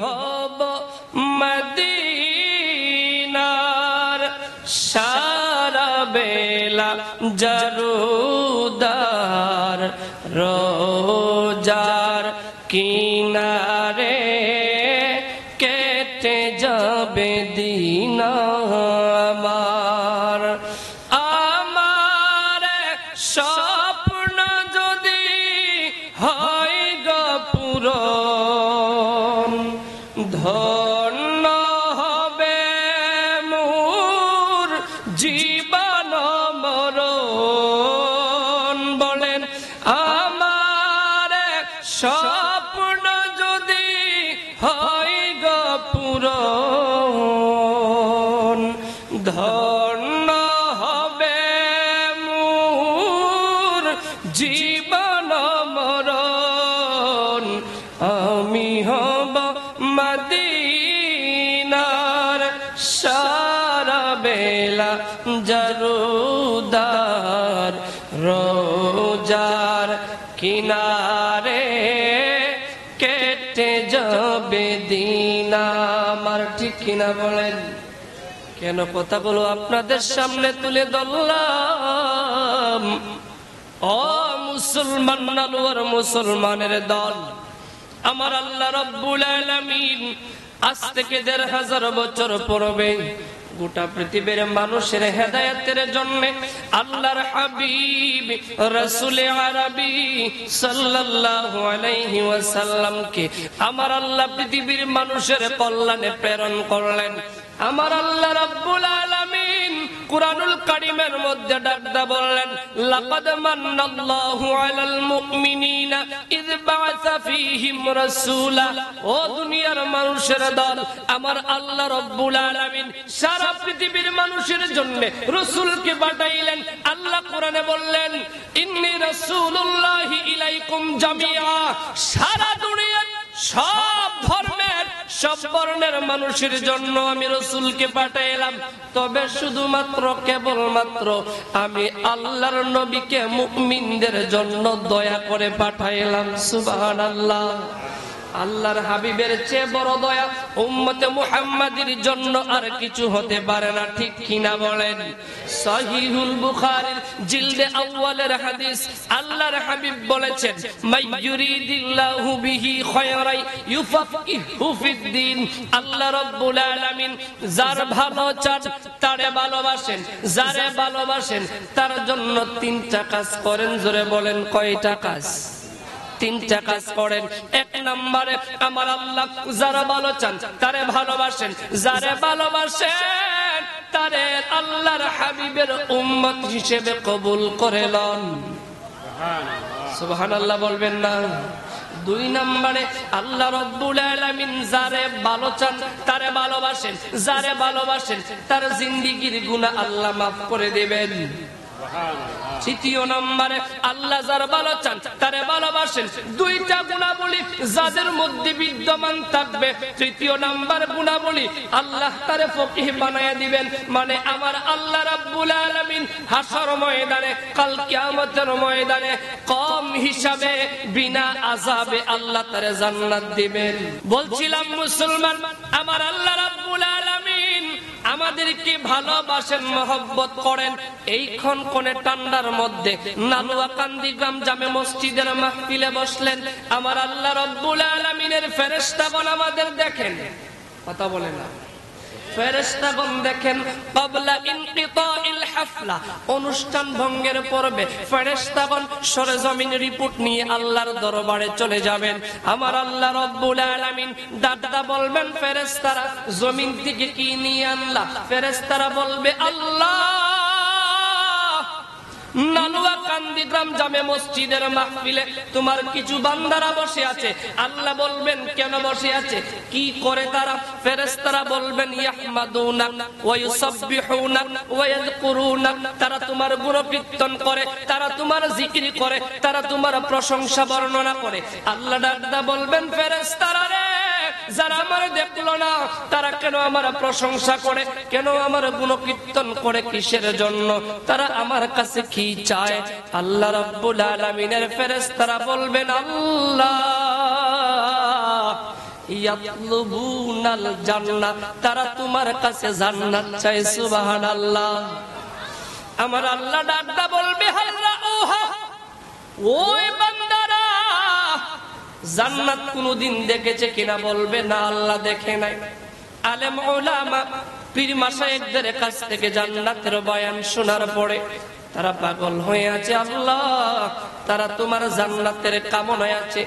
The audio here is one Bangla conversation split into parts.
হব মদিনার সারা বেলা জারুদার রোজার কিনারে কেটে যাবে দিন আমার। আমার স্বপ্ন যদি হয় গো পূরণ, ধন্য হবে মোর জীবন মরণ। বলেন আমার স্বপ্ন যদি হয় গো পূরণ, ধন্য হবে মোর জীবন মরণ। আমি হব মদিনার সারা বেলা জারুদার রোজার কিনারে কেটে যাবে দিন আমার। ঠিক কিনা বলেন? কেন কথাগুলো আপনাদের সামনে তুলে ধরলাম? ও মুসলমান নালুয়ার মুসলমানের দল, আমার আল্লাহ রাব্বুল আলামিন আজ থেকে ১৫০০ বছর পূর্বে গোটা পৃথিবীর মানুষের হেদায়েতের জন্য আল্লাহর হাবিব রাসূল আরবি সাল্লাল্লাহু আলাইহি ওয়াসাল্লামকে আমার আল্লাহ পৃথিবীর মানুষের কল্যাণে প্রেরণ করলেন। আমার আল্লাহ রাব্বুল আলামিন কুরআনুল কারীমের মধ্যে ডাকদা বললেন, লাকাদ মান্নাল্লাহু আলাল মুমিনিনা ইয বাআসা ফীহিম রাসূলা। ও দুনিয়ার মানুষের দল, আমার আল্লাহ রাব্বুল আলামিন সারা পৃথিবীর মানুষের জন্য রাসূলকে পাঠাইলেন। আল্লাহ কোরআনে বললেন, ইন্নী রাসূলুল্লাহি ইলাইকুম জামিআ। সারা দুনিয়ার সব ধর্মের সব বর্ণের মানুষের জন্য আমি রাসূলকে পাঠাইলাম। তবে শুধুমাত্র কেবলমাত্র আমি আল্লাহর নবীকে মুমিনদের জন্য দয়া করে পাঠাইলাম। সুবহানাল্লাহ। আল্লাহর হাবিবের চেয়ে বড় দয়া উম্মতে মুহাম্মাদের জন্য আর কিছু হতে পারে না। ঠিক কিনা বলেন? সহিহুল বুখারীর জিলদে আউয়ালের হাদিস, আল্লাহর হাবিব বলেছেন, মাইয়ুরিদিল্লাহু বিহি খায়রাই ইউফাকিহু ফিদ্দিন। আল্লাহ রাব্বুল আলামিন যার ভালো চান তারে ভালোবাসেন, যারে ভালোবাসেন তার জন্য 3টা কাজ করেন। জোরে বলেন, কয়টা কাজ? 3টা কাজ করেন। 1 নম্বরে আমার আল্লাহ যারা ভালো চান তারে ভালোবাসেন, যারে ভালোবাসেন তারে আল্লাহর হাবিবের উম্মত হিসেবে কবুল করে লন। সুবহানাল্লাহ বলবেন না? 2 নম্বরে আল্লাহ রাব্বুল আলামিন যারে ভালো চান তারে ভালোবাসেন, যারে ভালোবাসেন তার জিন্দেগীর গুনাহ আল্লাহ মাফ করে দেবেন। 3 নম্বরে আল্লাহ যার ভালো চান তারে ভালোবাসেন, 2টা গুণাবলী যাদের মধ্যে বিদ্যমান থাকবে, 3 নম্বর গুণাবলী আল্লাহ তারে ফকিহ বানায়া দিবেন। মানে আমার আল্লাহ রাব্বুল আলামিন হাসর ময়দানে, কাল কিয়ামতের ময়দানে কম হিসাবে বিনা আযাবে আল্লাহ তারে জান্নাত দিবেন। বলছিলাম মুসলমান, আমার আল্লাহ রাব্বুল আলামিন আমাদেরকে ভালোবাসেন, মহব্বত করেন। এইক্ষণ কোনে ঠান্ডার মধ্যে নালুয়াকান্দি গ্রাম জামে মসজিদের মাহফিলে বসলেন। আমার আল্লাহ রাব্বুল আলামিনের ফেরেশতাগণ আমাদের দেখেন, কথা বলে না, ফেরেশতাগণ দেখেন ক্বাবলা ইনকিতাইল হাফলা, অনুষ্ঠান ভঙ্গের পূর্বে ফেরেশতাগণ সরেজমিন রিপোর্ট নিয়ে আল্লাহর দরবারে চলে যাবেন। আমার আল্লাহ রাব্বুল আলামিন দাদা বলবেন, ফেরেশতারা জমিন থেকে কি নিয়ে আনলা? ফেরেশতারা বলবে, আল্লাহ নালুয়াকান্দি গ্রাম জামে মসজিদের মাহফিলে তোমার কিছু বান্দারা বসে আছে। আল্লাহ বলবেন, কেন বসে আছে, কি করে তারা? ফেরেশতারা বলবেন, ইয়াহমাদুনা ওয়া ইউসাব্বিহুনা ওয়া ইয়াযকুরুনা। তারা তোমার গুণকীর্তন করে, তারা তোমার জিকির করে, তারা তোমার প্রশংসা বর্ণনা করে। আল্লাহ ডাকদা বলবেন, ফেরেশতারা রে, যারা আমার দেখলো না তারা কেন আমার প্রশংসা করে, কেন আমার গুণকীর্তন করে, কিসের জন্য? তারা আমার কাছে কি চায়? আল্লাহ রাব্বুল আলামিনের ফেরেশতারা বলবেন, আল্লাহ ইয়াতলুবুনাল জান্নাত, তারা তোমার কাছে জান্নাত চায়। সুবহানাল্লাহ। আমার আল্লাহ ডাকটা বলবে হাল্লা ওহা, ওই বান্দারা জান্নাত কোনদিন দেখেছে কিনা? বলবে না, আল্লাহ দেখে নাই। আলেম উলামা পীর মাশায়েখদের কাছ থেকে জান্নাতের বয়ান শোনার পরে তারা পাগল হয়ে আছে। আল্লাহ, তারা তোমার জান্নাতের কামনায় আছে।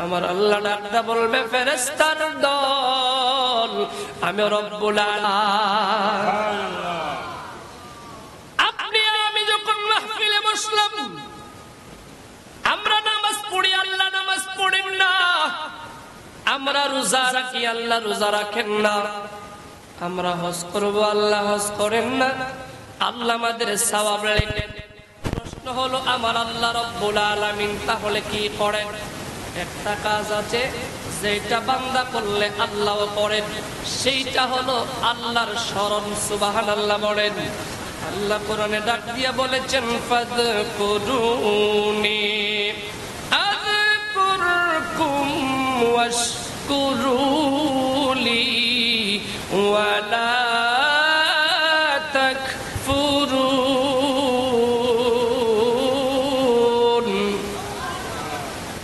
আমার আল্লাহ ডাকটা বলবে ফেরেশতার দল, আমি রব্বুল আলামিন। আপনি আমি যখন মাহফিলে বসলাম, আমরা নামাজ পড়ি, আল্লাহ নামাজ পড়েন না। আমরা রোজা রাখি, আল্লাহ রোজা রাখেন না। আমরা হজ করব, আল্লাহ হজ করেন না। আল্লাহ আমাদের সওয়াব লেখেন। প্রশ্ন হলো, আমার আল্লাহ রব্বুল আলামিন তাহলে কি করেন? একটা কাজ আছে যেটা বান্দা করলে আল্লাহও করেন, সেইটা হলো আল্লাহর স্মরণ। সুবহানাল্লাহ বলেন। আল্লাহ কোরআনে ডাক দিয়ে বলেছেন, ফাযকুরুনি আযকুরকুম ওয়াশকুরুলি ওয়ালা তাকফুরুন।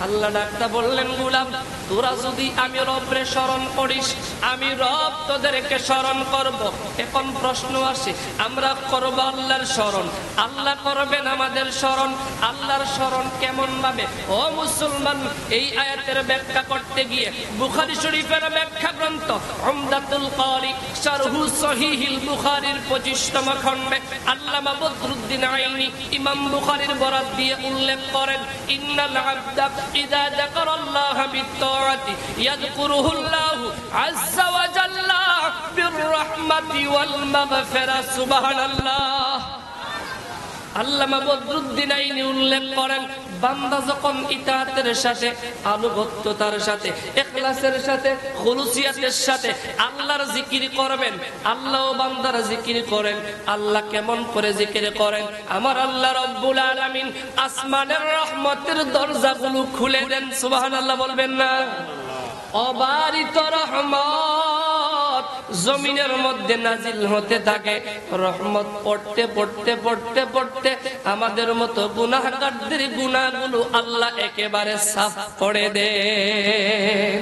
আল্লাহ ডাকটা বললেন, গোলাম তোরা যদি আমি রব্রে স্মরণ করিস, আমি রব তোদেরকে স্মরণ করব। এখন প্রশ্ন আসে, আমরা করব আল্লাহর স্মরণ, আল্লাহ করবেন আমাদের স্মরণ। আল্লাহর স্মরণ কেমন ভাবে? ও মুসলমান, এই আয়াতের ব্যাখ্যা করতে গিয়ে বুখারী শরীফের ব্যাখ্যা গ্রন্থ উমদাতুল কারি শারহু সহিহুল বুখারীর 25তম খণ্ডে আল্লামা বদরুদ্দিন আইনি ইমাম বুখারীর বরাত দিয়ে উল্লেখ করেন, ইন্নাল আবদা ইযা যাকারাল্লাহ বিত্তাআতি ইয়াযকুরুহুল্লাহু আযজা ওয়া জাল্লা বিররাহমাতি ওয়াল মাগফিরা। সুবহানাল্লাহ। আল্লামা বদরুদ্দিন আইনি উল্লেখ করেন, বান্দা যখন ইতাআতের সাথে, আনুগত্যতার সাথে, ইখলাসের সাথে, খুলুসিয়াতের সাথে আল্লাহর জিকির করবেন, আল্লাহও বান্দার জিকির করেন। আল্লাহ কেমন করে জিকির করেন? আমার আল্লাহ রব্বুল আলামিন আসমানের রহমতের দরজাগুলো খুলে দেন। সুবহানাল্লাহ বলবেন না? অবারিত রহমত জমিনের মধ্যে নাজিল হতে থাকে। রহমত পড়তে পড়তে পড়তে পড়তে আমাদের মতো গুনাহগারদের গুনাহগুলো আল্লাহ একেবারে সাফ করে দেন।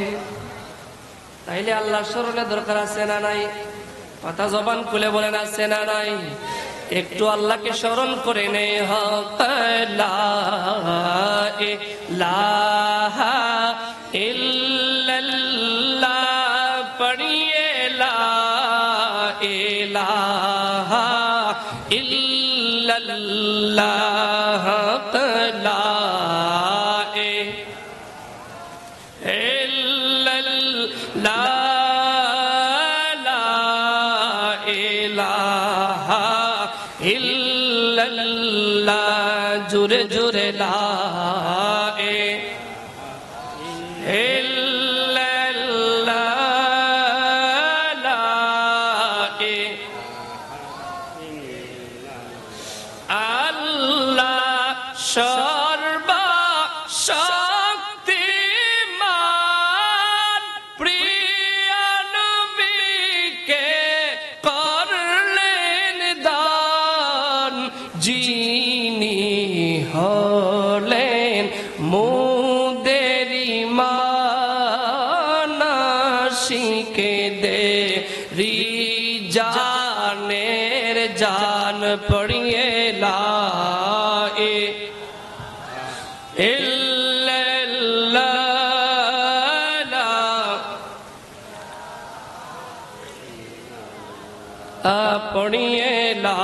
তাইলে আল্লাহ স্মরণের দরকার আছে না নাই? কথা জবান খুলে বলেন, আছে না নাই? একটু আল্লাহকে স্মরণ করে নে। হক লা ইলাহা ইল্লাল্লাহ পড়িয়ে, লা ইলাহা ইল্লাল্লাহ, লা ইলাহা ইল্লাল্লাহ, জোরে জোরে লা সর্বশক্তিমান প্রিয় নবীকে করলেন দান, যিনি হলেন মোদের ঈমান আশিকে দেরি জানের জান পড়িয়ে লা পড়িয়ে লা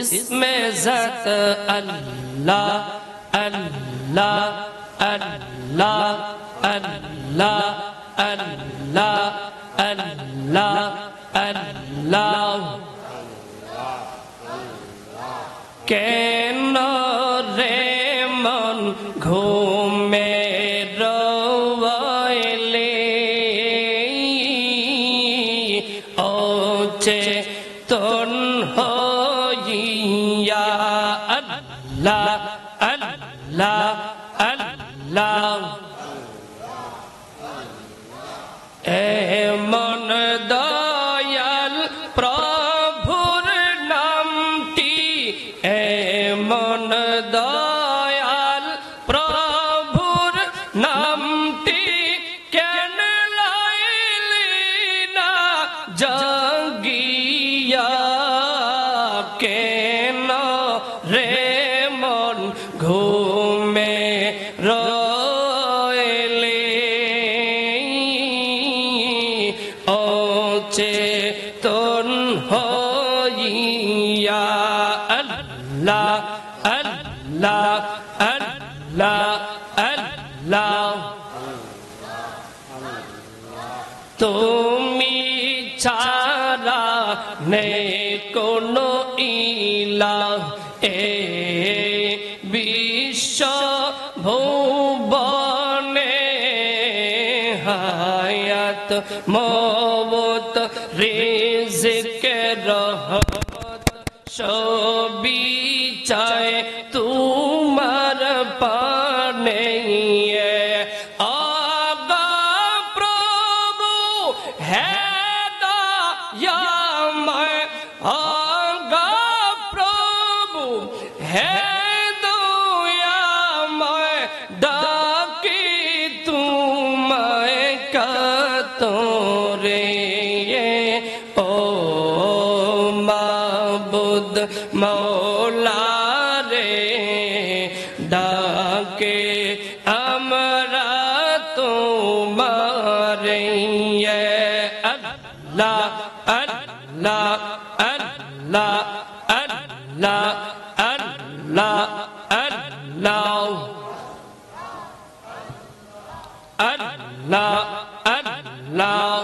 इसमें ज़त अल्लाह अल्लाह अल्लाह अल्लाह अल्लाह अल्लाह अल्लाह কেন রে মন ঘুমে রইলি, ও চে তুন হইয়া আল্লাহ আল্লাহ আল্লাহ এমন দয়াল প্রভুর নামটি এমন দয়াল প্রভুর নামটি কেন লাইলি না জাগিয়া কেন রে মন ঘুমে রইলি অচেতন হইয়া আল্লাহ আল্লাহ আল্লাহ আল্লাহ তুমি ছাড়া নেই কোনো ইলাহ এ বিশ্ব ভুবনে হায়াত মওত রিজক রহমত সবই চায় তোমার পানে আগা প্রভু হেদায়াময় আগা প্রভু হেদায়াময় ডাকি তোমায় কাতরে ও মাবুদ মৌলা রে ডাকে আমরা তোমারে আল্লাহ আল্লাহ আল্লাহ আল্লাহ আল্লাহ আল্লাহ আল্লাহ আল্লাহ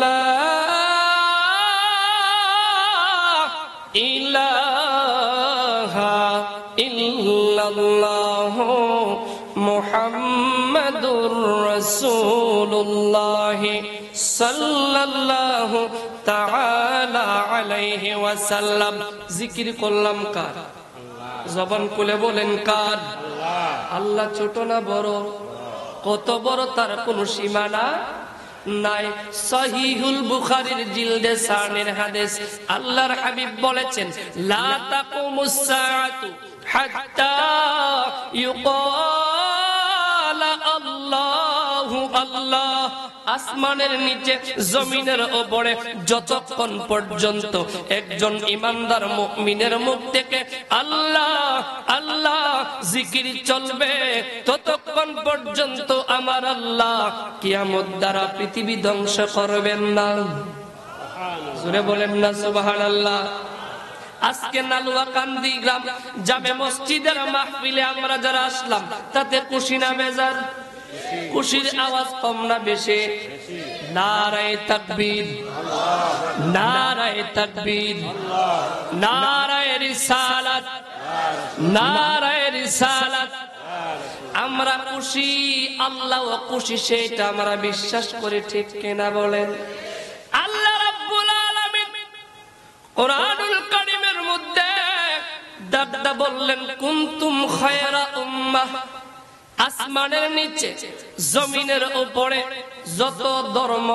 লা ইলাহা ইল্লাল্লাহ মুহাম্মাদুর রাসূলুল্লাহ সাল্লাল্লাহু তাআলা আলাইহি ওয়াসাল্লাম জিকির করলাম কার জবান খুলে বলেন কার আল্লাহ ছোট না বড় কত বড় তার কোনো সীমানা নাই সহিহুল বুখারীর জিলদে সানের হাদিস আল্লাহর হাবিব বলেছেন লা তাকুমুস সাআতু হাত্তা ইউকালা আল্লাহু আল্লাহ আসমানের নিচে জমিনের উপরে যতক্ষণ পর্যন্ত একজন ইমানদার মুমিনের মুখ থেকে আল্লাহ আল্লাহ জিকির চলবে ততক্ষণ পর্যন্ত আমার আল্লাহ কিয়ামত দ্বারা পৃথিবী ধ্বংস করবেন না জোরে বলেন না সুবহানাল্লাহ আজকে নালুয়াকান্দি গ্রাম জামে মসজিদের মাহফিলে আমরা যারা আসলাম তাতে খুশি না বেজার খুশির আওয়াজ কম না বেশি নারায়ে তাকবীর নারায়ে তাকবীর নারায়ে রিসালাত নারায়ে রিসালাত আমরা খুশি আল্লাহও খুশি সেটা আমরা বিশ্বাস করি ঠিক কিনা বলেন আল্লাহ রাব্বুল আলামিন কোরআনুল কারীমের মধ্যে দাদা বললেন কুনতুম খায়রা উম্মাহ আসমানের নিচে জমিনের উপরে যত ধর্ম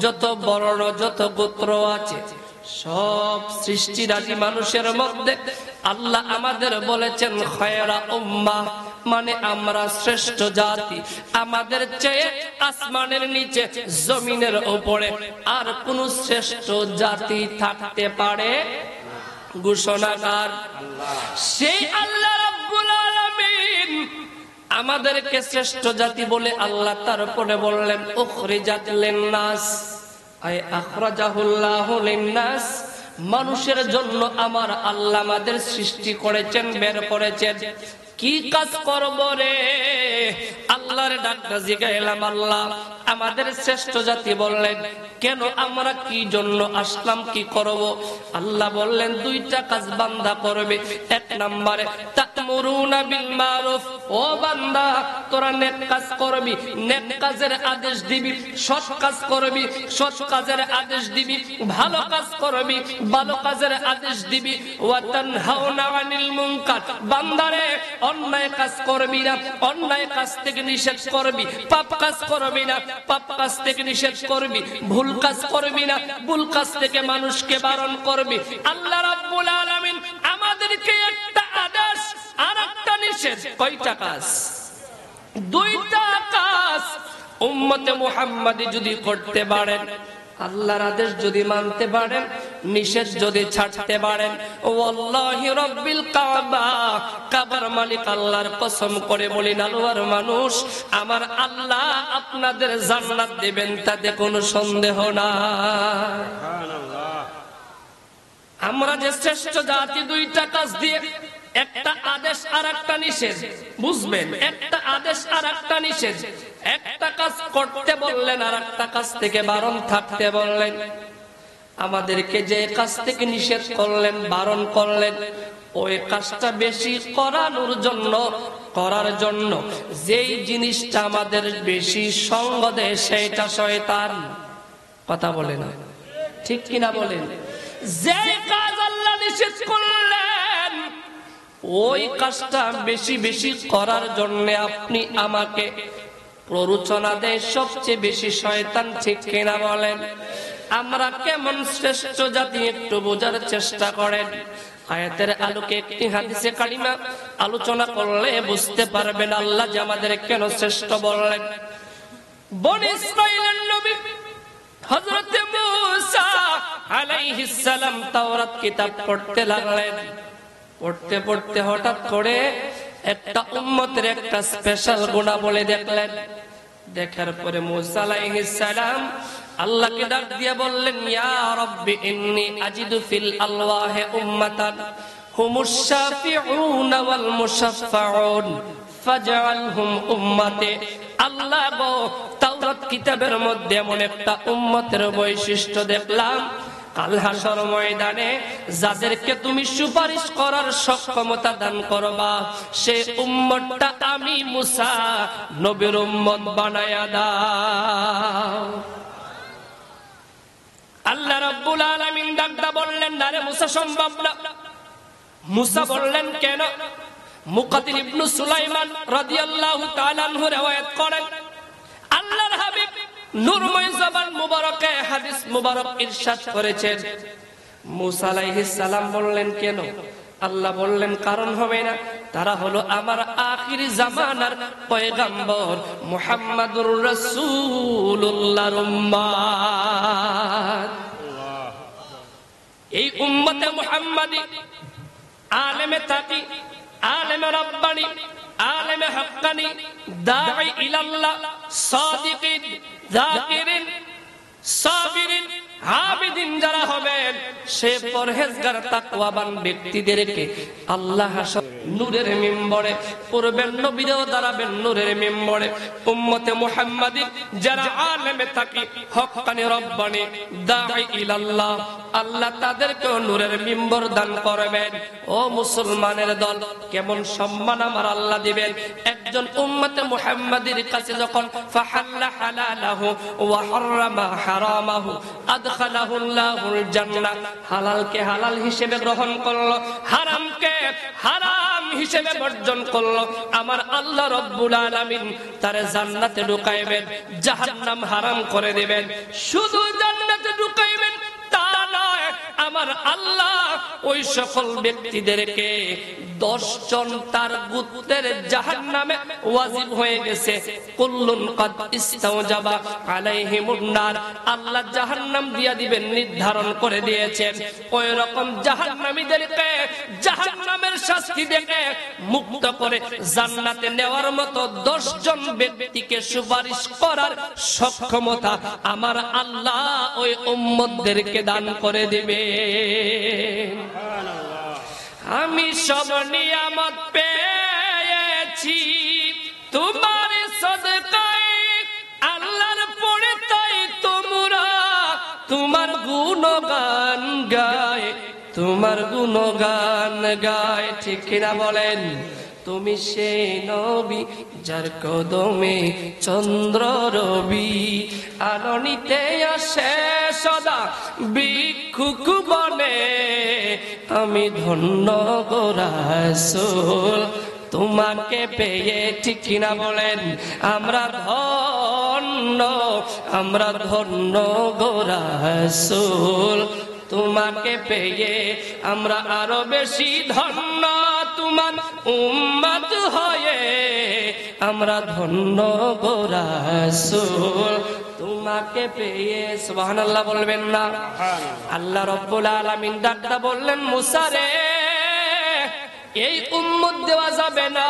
যত বর্ণ যত গোত্র আছে সব সৃষ্টিরাজি মানুষের মধ্যে আল্লাহ আমাদের বলেছেন খায়রা উম্মাহ মানে আমরা শ্রেষ্ঠ জাতি আমাদের চেয়ে আসমানের নিচে জমিনের উপরে আর কোন শ্রেষ্ঠ জাতি থাকতে পারে ঘোষণাকার সেই আল্লাহ রাব্বুল আলামিন আমাদেরকে শ্রেষ্ঠ জাতি বলে আল্লাহ তারপরে বললেন উখরিজাত লিন্নাস আই আখরাজাহুল্লাহু লিন্নাস মানুষের জন্য আমার আল্লাহ আমাদের সৃষ্টি করেছেন বের করেছেন কি কাজ করব রে আল্লাহর ডাকটা জিগাইলাম আল্লাহ আমাদের শ্রেষ্ঠ জাতি বললেন কেন আমরা কি জন্য আসলাম কি করব আল্লাহ বললেন দুইটা কাজ বান্দা করবে এক নম্বরে তা'মুরুনা বিল মারুফ, ও বান্দা তোরা নেক কাজ করবি, নেক কাজের আদেশ দিবি, সৎ কাজ করবি, সৎ কাজের আদেশ দিবি, ভালো কাজ করবি, ভালো কাজের আদেশ দিবি। ওয়া তানহাউনা আনিল মুনকার, বান্দারে অন্যায় কাজ করবি না, অন্যায় কাজ থেকে নিষেধ করবি, পাপ কাজ করবি না, পাপ কাজ থেকে নিষেধ করবি, ভুল কাজ করবি না, ভুল কাজ থেকে মানুষকে বারণ করবি। আল্লাহ রাব্বুল আলামিন আমাদেরকে একটা আদেশ আর একটা নিষেধ, কয়টা কাজ? দুইটা কাজ। উম্মতে মুহাম্মাদি যদি করতে পারেন, আল্লাহর আদেশ যদি মানতে পারেন, নিষেধ যদি ছাড়তে পারেন, ওয়াল্লাহি রাব্বিল কাবা, কাবার মালিক আল্লাহর কসম করে বলেন, আল্লাহর মানুষ, আমার আল্লাহ আপনাদের জান্নাত দেবেন, তাতে কোনো সন্দেহ নাই। আমরা যে শ্রেষ্ঠ জাতি, দুইটা কাজ দিয়ে, একটা আদেশ আর একটা নিষেধ, বুঝবেন, একটা আদেশ আর একটা নিষেধ। একটা কাজ করতে বললেন, আর একটা কাজ থেকে বারণ থাকতে বললেন। আমাদেরকে যে কাজ থেকে নিষেধ করলেন, বারণ করলেন, ওই কাজটা বেশি করার জন্য যেই জিনিসটা আমাদের বেশি সঙ্গ দেয়, সেটা শয়তান। কথা বলে না, ঠিক কিনা বলেন? যে কাজ আল্লাহ নিষেধ করলেন, ওই কাজটা বেশি বেশি করার জন্য আপনি আমাকে প্ররোচনা দেয় সবচেয়ে বেশি শয়তান, ঠিক কিনা বলেন? আমরা কেমন শ্রেষ্ঠ জাতি একটু বোঝার চেষ্টা করেন। আয়াতের আলোকে একটি হাদিসে কারিমা আলোচনা করলে বুঝতে পারবেন আল্লাহ যে আমাদের কেন শ্রেষ্ঠ বললেন। বনী ইসরাঈলের নবী হযরত মূসা আলাইহিস সালাম তাওরাত কিতাব পড়তে লাগলেন। পড়তে পড়তে হঠাৎ করে একটা উম্মতের একটা স্পেশাল গুনাহ বলে দেখলেন। দেখার পরে মূসা আলাইহিস সালাম আল্লাহকে ডাক দিয়ে বললেন, ইয়া রাব্বি ইন্নী আজিদু ফিল আলওয়াহি উম্মাতান হুমুশ শাফিউনা ওয়াল মুশাফফাউন ফাজআলহুম উম্মতি। আল্লাহ গো, তাওরাত কিতাবের মধ্যে এমন একটা উম্মতের বৈশিষ্ট্য দেখলাম, কাল হাসর ময়দানে যাদেরকে তুমি সুপারিশ করার সক্ষমতা দান করবা, সে উম্মতটা আমি মূসা নবীর উম্মত বানায়া দাও। আল্লাহ রাব্বুল আলামিন ডাকদা বললেন, না রে মূসা, সম্ভব না। মূসা বললেন, কেন? মুকাতিল ইবনে সুলাইমান রাদিয়াল্লাহু তাআলা আনহু riwayat করেন, আল্লাহর হাবিব নূরময় জবান মুবারকে হাদিস মুবারক ইরশাদ করেছেন। মূসা আলাইহিস সালাম বললেন, কেন? আল্লাহ বললেন, কারণ হবে না, তারা হলো আমার আখিরি জামানার পয়গম্বর মুহাম্মাদুর রাসূলুল্লাহর উম্মত। এই উম্মতে মুহাম্মাদি আলেমে তাকি, আলেমে রাব্বানি, আলেমে হাক্কানি, দাঈ ইলাল্লাহ, সাদিকিন, যাকিরিন, সাবিরিন, আবিদিন যারা হবেন, সে পরহেজগার তাকওয়াবান ব্যক্তিদেরকে আল্লাহ নূরের মিম্বরে পূর্বের নবীরাও দাঁড়াবেন নূরের মিম্বরে। উম্মতে মুহাম্মাদি যারা আলেমে তাকি, হক্কানি, রব্বানি, দাঈ ইলাল্লাহ, আল্লাহ তাদেরকেও নূরের মিম্বর দান করবেন। ও মুসলমানের দল, কেমন সম্মান আমার আল্লাহ দিবেন একজন উম্মতে মুহাম্মাদির কাছে যখন ফাহাল্লা হালালাহু ওয়া হারামা হারামাহু আদখালাহুল্লাহুল জান্নাহ, হালালকে হালাল হিসেবে গ্রহণ করলো, হারামকে হারাম হিসেবে বর্জন করলো, আমার আল্লাহ রাব্বুল আলামিন তারে জান্নাতে ঢুকাইবেন, জাহান্নাম হারাম করে দিবেন। শুধু জান্নাতে ঢুকাইবেন তা নয়, আমার আল্লাহ ওই সকল ব্যক্তিদেরকে 10 জন তার গোত্রের জাহান্নামে ওয়াজিব হয়ে গেছে, কুল্লুন কাদ ইস্তাওজাবা আলাইহিমুন নার, আল্লাহ জাহান্নাম দিয়া দিবেন, নির্ধারণ করে দিয়েছেন। ওই রকম জাহান্নামীদেরকে জাহান্নামের শাস্তি থেকে মুক্ত করে জান্নাতে নেওয়ার মতো 10 জন ব্যক্তিকে সুপারিশ করার সক্ষমতা আমার আল্লাহ ওই উম্মতদেরকে দান করে দিবে। আমি সব নিয়ামত পেয়েছি তোমার সদকায়, আল্লাহর পড়ে তাই তোমরা তোমার গুণগান গায়। তোমার গুণগান গায়, ঠিক কিনা বলেন? তুমি সেই নবী যার কদমে চন্দ্র রবি আলো নিতে আসে সদা ভিক্ষুক বনে। আমি ধন্য গো রাসূল তোমাকে পেয়ে, ঠিক কিনা বলেন? আমরা ধন্য, আমরা ধন্য গো রাসূল তোমাকে পেয়ে। আমরা আরো বেশি ধন্য তোমার উম্মত হয়ে। আমরা ধন্য গো রাসূল তোমাকে পেয়ে। সুবহানাল্লাহ বলবেন না? আল্লাহ রাব্বুল আলামিন ডাকটা বললেন, মুসা রে, এই উম্মত দেওয়া যাবে না,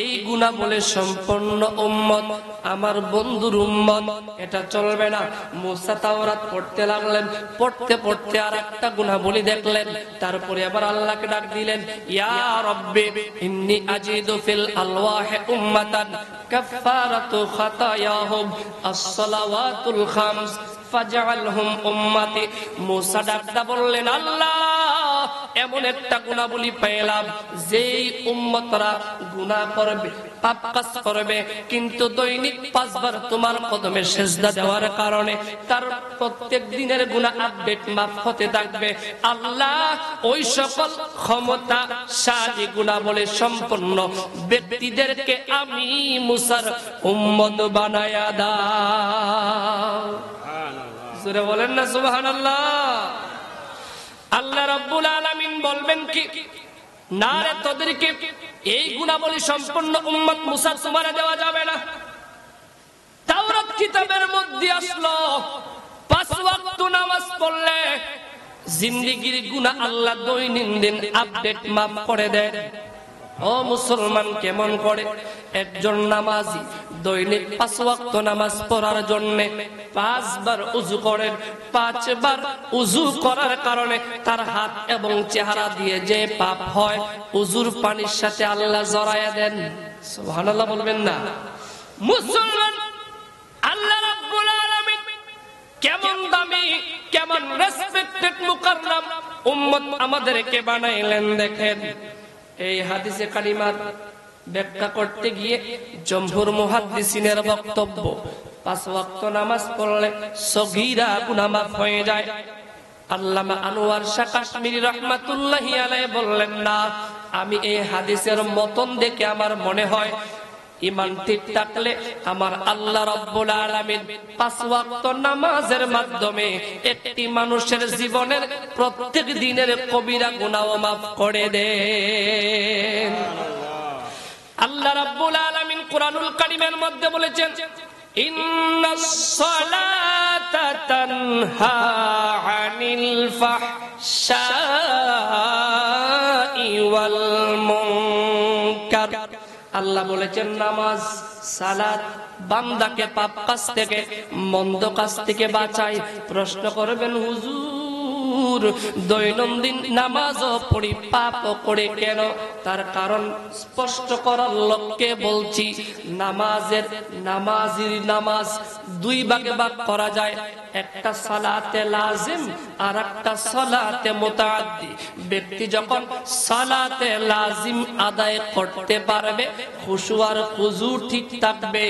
এই গুনাহ বলে সম্পন্ন উম্মত, আমার বন্ধুর উম্মত, এটা চলবে না। মুসা তাওরাত পড়তে লাগলেন, পড়তে পড়তে আর একটা গুনাহ বলি দেখলেন। তারপরে আবার আল্লাহকে ডাক দিলেন, ইয়া রাব্বি ইন্নী আজিদু ফিল আলওয়াহি উম্মাতান কাফফারাতু খাতায়াহুম as-সালাওয়াতুল খামস ফাজআলহুম উম্মতি। মুসা ডাকটা বললেন, আল্লাহ, এমন একটা গুনাহবলী পেলাম যেই উম্মতরা গুনাহ করবে, পাপ কাজ করবে, কিন্তু দৈনিক 5 বার তোমার কদমে সিজদা দেওয়ার কারণে তার প্রত্যেক দিনের গুনাহ আপডেট মাফ হতে থাকবে। আল্লাহ, ওই সকল ক্ষমতাশালী গুনাহ বলে সম্পন্ন ব্যক্তিদেরকে আমি মুসার উম্মত বানায়া দাও। সুবহানাল্লাহ বলেন না? সুবহানাল্লাহ। আল্লাহ রাব্বুল আলামিন বলবেন কি, না রে, তোদেরকে এই গুণাবলী সম্পন্ন উম্মত মুসা তোমারে দেওয়া যাবে না। তাওরাত কিতাবের মধ্যে আসলো 5 ওয়াক্ত নামাজ পড়লে জিন্দেগীর গুনাহ আল্লাহ দৈনন্দিন আপডেট মাফ করে দেন। ও মুসলমান, কেমন করে? একজন নামাজি দৈনিক 5 ওয়াক্ত নামাজ পড়ার জন্য 5 বার উযু করেন। 5 বার উযু করার কারণে তার হাত এবং চেহারা দিয়ে যে পাপ হয়, উযুর পানির সাথে আল্লাহ জড়ায়া দেন। সুবহানাল্লাহ বলবেন না? মুসলমান, আল্লাহ রাব্বুল আলামিন কেমন দামি, কেমন রেসপেক্টেড মুকাররম উম্মত আমাদেরকে বানাইলেন দেখেন। এই হাদিসে কারিমার ব্যাখ্যা করতে গিয়ে জমহুর মুহাদ্দিসিনের বক্তব্য, 5 ওয়াক্ত নামাজ পড়লে সগীরা গুনাহ মাফ হয়ে যায়। আল্লামা আনোয়ার শাহ কাশ্মীরি রাহমাতুল্লাহি আলাইহি বললেন, না, আমি এই হাদিসের মতন দেখে আমার মনে হয় ঈমান ঠিক থাকলে আমার আল্লাহ রাব্বুল আলামিন 5 ওয়াক্ত নামাজের মাধ্যমে একটি মানুষের জীবনের প্রত্যেক দিনের কবিরা গুনাহ মাফ করে দেন। আল্লাহ রাব্বুল আলামিন কুরআনুল কারীমের মধ্যে বলেছেন, ইন্নাস সালাতা তানহা আনিল ফাহশাই ওয়াল মুনকার। আল্লাহ বলেছেন, নামাজ, সালাত বান্দাকে পাপ কাজ থেকে, মন্দ কাজ থেকে বাঁচায়। প্রশ্ন করবেন, হুজুর, দৈনন্দিন নামাজও পড়ি, পাপও করে কেন? তার কারণ স্পষ্ট করার লক্ষ্যে বলছি। নামাজির নামাজ 2 ভাগে ভাগ করা যায়। একটা সালাতে লাজিম আর একটা সালাতে মুতাআদ্দি। ব্যক্তি যখন সালাতে লাজিম আদায় করতে পারবে, খুশু আর খুজু ঠিক থাকবে,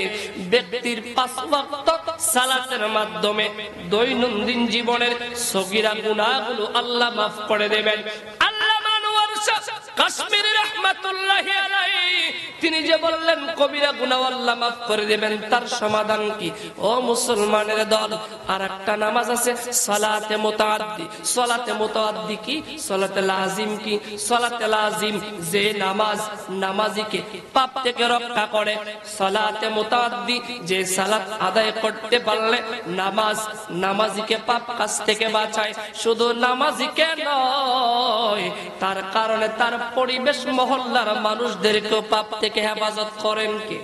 ব্যক্তির 5 ওয়াক্ত সালাতের মাধ্যমে দৈনন্দিন জীবনের সগীরা গুনাহগুলো আল্লাহ মাফ করে দেবেন। আল্লামা আনোয়ার শাহ কাশ্মীরি রাহমাতুল্লাহি আলাইহি তিনি যে বললেন কবিরা গুনাহ আল্লাহ মাফ করে দেবেন, তার সমাধান কি? ও মুসলমানের দল, আর একটা নামাজ আছে সালাতে মুতাআদ্দি। সালাতে মুতাআদ্দি কি? সালাতে লাজিম কি? সালাতে লাজিম যে নামাজ নামাজিকে পাপ থেকে রক্ষা করে। সালাতে মুতাআদ্দি যে সালাত আদায় করতে পারলে নামাজ নামাজিকে পাপ কাজ থেকে বাঁচায়। শুধু নামাজিকে নয়, তার কারণে তার পরিবেশ মহল্লার মানুষদেরকে পাপ থেকে হেফাজত করেন কে?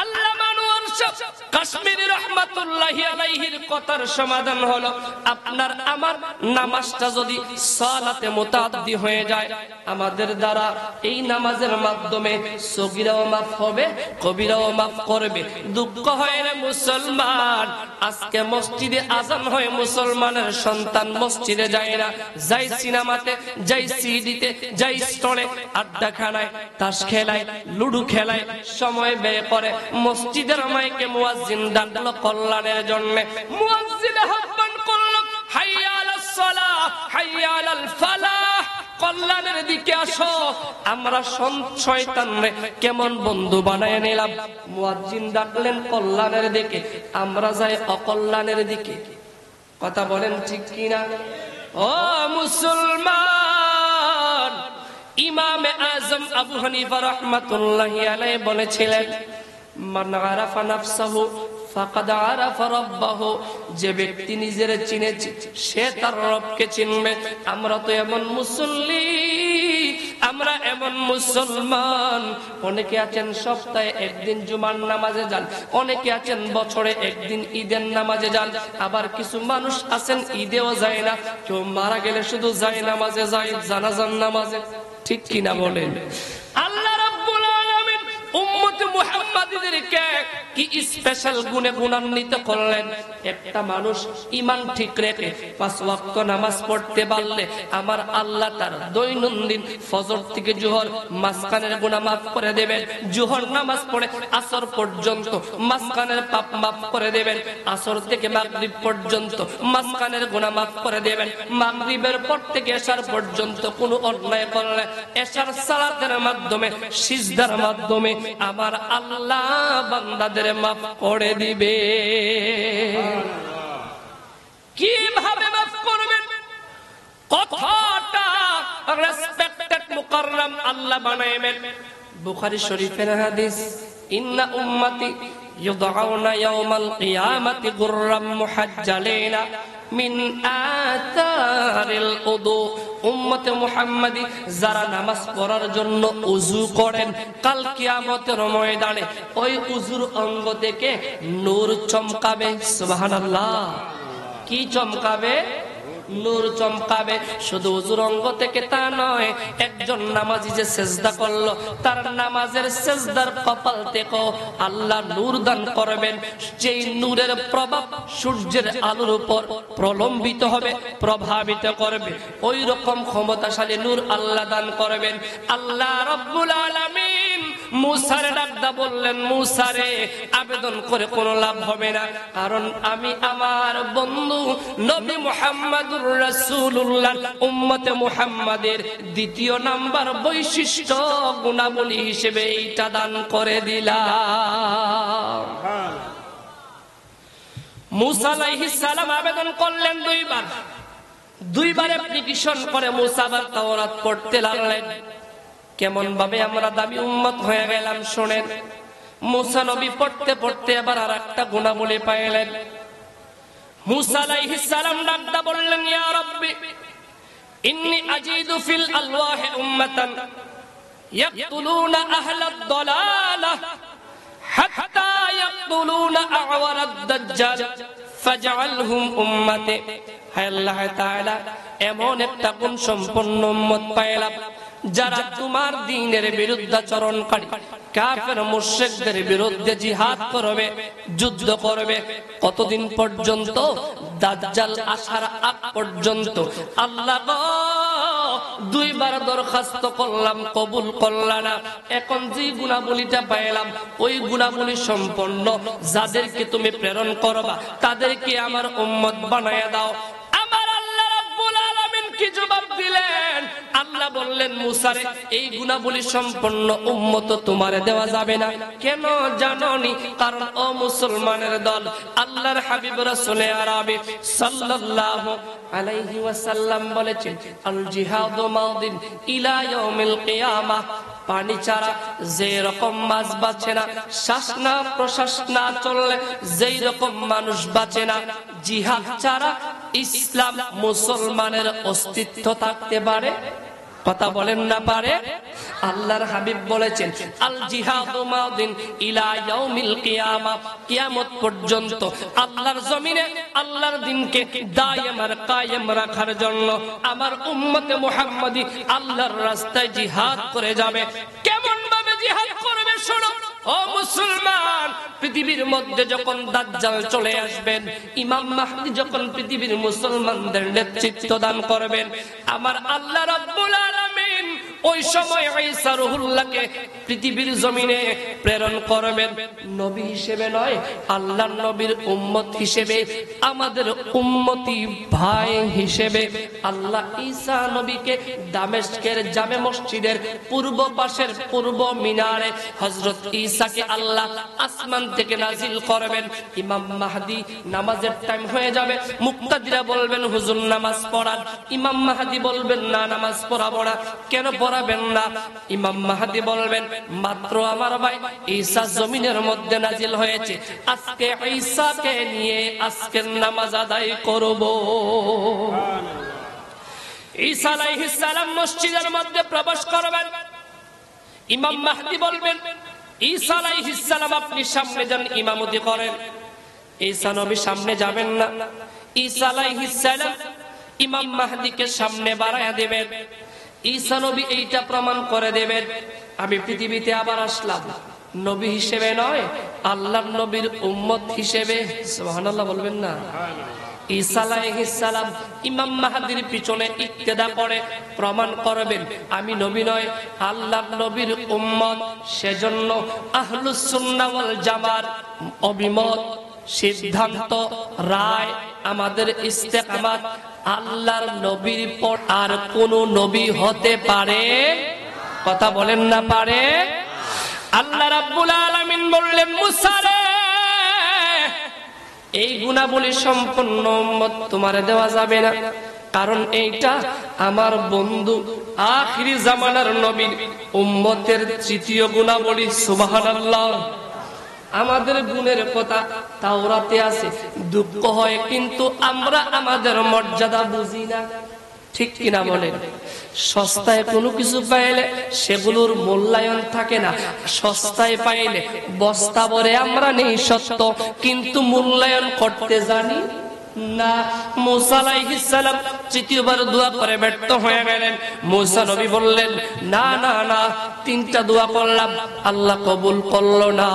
আল্লামা আনোয়ার শাহ কাশ্মীরি রহমাতুল্লাহি আলাইহির কথার সমাধান হলো আপনার আমার নামাজটা যদি সালাতে মুতাআদ্দি হয়ে যায়, আমাদের দ্বারা এই নামাজের মাধ্যমে সগীরাও মাফ হবে, কবিরাও মাফ করবে। দুঃখ হয় রে মুসলমান, আজকে মসজিদে আজান হয়, মুসলমানের সন্তান মসজিদে যায় না, যাই সিনেমাতে, যাই সিডিতে, যাই স্টলে, আড্ডাখানায়, তাস খেলায়, লুডু খেলায় সময় ব্যয় করে। মসজিদের মাইকে মুয়াজ্জিন ডাকলো কল্যাণের জন্য, মুয়াজ্জিন আহ্বান করলো হাইয়া আলাস সালাহ, হাইয়া আলাল ফালাহ, কল্যাণের দিকে আসো। আমরা শয়তানরে কেমন বন্ধু বানায় নিলাম। মুয়াজ্জিন ডাকলেন কল্যাণের দিকে, আমরা যাই অকল্যাণের দিকে। কথা বলেন ঠিক কিনা? ও মুসলমান, ইমামে আজম আবু হানিফা রাহমাতুল্লাহি আলাইহি বলেছিলেন, মান আরাফা নাফসাহু ফাকাদ আরাফা রাব্বাহু, যে ব্যক্তি নিজের চিনেছে সে তার রবকে চিনবে। আমরা তো এমন মুসল্লি, আমরা এমন মুসলমান, অনেকে আছেন সপ্তাহে একদিন জুমার নামাজে যান, অনেকে আছেন বছরে একদিন ঈদের নামাজে যান, আবার কিছু মানুষ আছেন ঈদেও যায় না, কেউ মারা গেলে শুধু যায় নামাজে যায়, জানাজার নামাজে। ঠিক কিনা বলেন? আল্লাহ রাব্বুল আলামিন উম্মতে মুহাম্মাদীদেরকে কি স্পেশাল গুণে গুণান্বিত করলেন। একটা মানুষ ঈমান ঠিক রেখে 5 ওয়াক্ত নামাজ পড়তে পারলে আমার আল্লাহ তার দৈনন্দিন ফজর থেকে জোহর মাঝখানের গুনাহ মাফ করে দেবেন। জোহর নামাজ পড়ে আসর পর্যন্ত মাঝখানের পাপ মাফ করে দেবেন। আসর থেকে মাগরিব পর্যন্ত মাঝখানের গুনাহ মাফ করে দেবেন। মাগরিবের পর থেকে এশার পর্যন্ত কোনো অন্যায় করলে এশার সালাতের মাধ্যমে, সিজদার মাধ্যমে আমার আল্লাহ বান্দাদের মাফ করে দিবে। কিভাবে মাফ করবেন? কথাটা রেসপেক্টেড মুকাররম আল্লাহ বানাইবেন। বুখারী শরীফের হাদিস, ইন্না উম্মতি ইউদআউনা ইয়াওমাল কিয়ামাতি গুররাম মুহাজ্জালিনা মিন আতারিল উদু। উম্মতে মুহাম্মাদি যারা নামাজ পড়ার জন্য ওযু করেন, কাল কিয়ামতের ময়দানে ওই ওযুর অঙ্গ থেকে নূর চমকাবে। সুবহানাল্লাহ। কি চমকাবে? নূর চমকাবে। শুধু ওযুর অঙ্গ থেকে তা নয়, একজন নামাজি যে সেজদা করলো তার নামাজের সেজদার কপাল থেকে আল্লাহ নূর দান করবেন। যেই নূরের প্রভাব সূর্যের আলোর উপর প্রলম্বিত হবে, প্রভাবিত করবে, ওই রকম ক্ষমতাশালী নূর আল্লাহ দান করবেন। আল্লাহ রাব্বুল আলামিন মুসারে ডাকদা বললেন, মুসারে আবেদন করে কোনো লাভ হবে না, কারণ আমি আমার বন্ধু নবী মুহাম্মদুর রাসূলুল্লাহ উম্মতে মুহাম্মাদের দ্বিতীয় নাম্বার বৈশিষ্ট্য গুণাবলী হিসেবে এইটা দান করে দিলাম। মুসা আলাইহিস সালাম আবেদন করলেন দুইবার অ্যাপ্লিকেশন করে মুসা আবার তাওরাত পড়তে লাগলেন। কেমন ভাবে আমরা দামি উম্মত হয়ে গেলাম শুনেন। মুসা নবী পড়তে পড়তে আবার আরেকটা গুণাবলী পাইলেন। মুসা আলাইহিস সালাম ডাকদা বললেন, ইয়া রাব্বি ইন্নী আজিদু ফিল আলওয়াহি উম্মাতান ইয়াকতুলুনা আহলাদ দালালাহ হাত্তা ইয়াকতুলুনা আ'ওয়ারাদ দাজ্জাল ফাজআলহুম উম্মতি। হে আল্লাহ তাআলা, এমন একটা গুণ সম্পন্ন উম্মত পাইলাম যারা তোমার দ্বীনের বিরুদ্ধাচরণকারী কাফের মুশরিকদের বিরুদ্ধে জিহাদ করবে, যুদ্ধ করবে। কতদিন পর্যন্ত? দাজ্জাল আসার আগ পর্যন্ত। আল্লাহ গো, দুইবার দরখাস্ত করলাম, কবুল করলা না। এখন যে গুণাবলীটা পাইলাম, ওই গুণাবলী সম্পন্ন যাদেরকে তুমি প্রেরণ করবা তাদেরকে আমার উম্মত বানায়া দাও। আমার আল্লাহ রাব্বুল আলামিন কি জবাব দিলেন? আল্লাহ বললেন, মুসারে এই গুণাবলী সম্পন্ন উম্মত তোমারে দেওয়া যাবে না। কেন জানোনি? কারণ ও মুসলমানের দল, আল্লাহর হাবিব রাসূলে আরবি সাল্লাল্লাহু আলাইহি ওয়াসাল্লাম বলেছেন, আল জিহাদু মাউদিন ইলা ইয়াউমিল কিয়ামাহ। পানি ছাড়া যে রকম মাছ বাঁচে না, শ্বাস না প্রশ্বাস না চললে যেই রকম মানুষ বাঁচে না, জিহাদ ছাড়া ইসলাম মুসলমানের অস্তিত্ব থাকতে পারে কথা বলেন না পারে? আল্লাহর হাবিব বলেছেন আল জিহাদু মাদিন ইলা ইয়াউমিল কিয়ামা, কিয়ামত পর্যন্ত আল্লাহর জমিনে আল্লাহর দ্বীনকে দায়েম আর কায়েম রাখার জন্য আমার উম্মতে মুহাম্মাদি আল্লাহর রাস্তায় জিহাদ করে যাবে। কেমন ভাবে জিহাদ করবে শোনো ও মুসলমান। পৃথিবীর মধ্যে যখন দাজ্জাল চলে আসবেন, ইমাম মাহদী যখন পৃথিবীর মুসলমানদের নেতৃত্ব দান করবেন, আমার আল্লাহ রাব্বুল আলামিন ওই সময় ঈসা রূহুল্লাহকে পৃথিবীর জমিনে প্রেরণ করবেন নবী হিসেবে নয়, আল্লাহর নবীর উম্মত হিসেবে, আমাদের উম্মতি ভাই হিসেবে। আল্লাহ ঈসা নবীকে দামেস্কের জামে মসজিদের পূর্ব পাশের পূর্ব মিনারে হযরত ঈসাকে আল্লাহ আসমান থেকে নাজিল করবেন। ইমাম মাহদী নামাজের টাইম হয়ে যাবে, মুক্তাদিরা বলবেন হুজুর নামাজ পড়ান। ইমাম মাহদী বলবেন না, নামাজ পড়াবো না। কেন পড়াবেন না? ইমাম মাহদী বলবেন মাত্র আমার ভাই ঈসা জমিনের মধ্যে নাজিল হয়েছে, আজকে ঈসাকে নিয়ে আজকের নামাজ আদায় করব। ঈসা আলাইহিস সালাম মসজিদের মধ্যে প্রবেশ করবেন। ইমাম মাহদী বলবেন ঈসা আলাইহিস সালাম আপনি সামনে যান, ইমামতি করেন। ঈসা নবী সামনে যাবেন না। ঈসা আলাইহিস সালাম ইমাম মাহদীকে সামনে বাড়ায়া দিবেন। ঈসা নবী এইটা প্রমাণ করে দেবেন আমি পৃথিবীতে আবার আসলাম নবী হিসেবে নয়, আল্লাহর নবীর উম্মত হিসেবে। সুবহানাল্লাহ বলবেন না? ঈসা আলাইহিস সালাম ইমাম মাহদীর পিছনে ইক্তেদা করে প্রমাণ করবেন আমি নবী নয়, আল্লাহর নবীর উম্মত। সেজন্য আহলুস সুন্নাহ ওয়াল জামার অভিমত, সিদ্ধান্ত, রায়, আমাদের ইস্তেকামাত আল্লাহর নবীর পর আর কোন নবী হতে পারে? কথা বলেন না পারে? আল্লাহ রাব্বুল আলামিন বললেন মুসা রে, এই গুণাবলী সম্পন্ন উম্মত তোমারে দেওয়া যাবে না, কারণ এইটা আমার বন্ধু আখিরি জামানার নবীর উম্মতের তৃতীয় গুণাবলী। সুবহানাল্লাহ। আমাদের গুণের কথা তাওরাতে আছে, দুঃখ হয় কিন্তু আমরা আমাদের মর্যাদা বুঝি না, ঠিক কিনা বলেন? সস্তায় কোনো কিছু পাইলে সেগুলোর মূল্যায়ন থাকে না, সস্তায় পাইলে বস্তা ভরে আমরা নেই সত্য, কিন্তু মূল্যায়ন করতে জানি না। মুসা আলাইহিস সালাম তৃতীয়বার দোয়া করে ব্যর্থ হয়ে গেলেন। মুসা নবী বললেন না না না, তিনটা দোয়া করলাম আল্লাহ কবুল করলো না।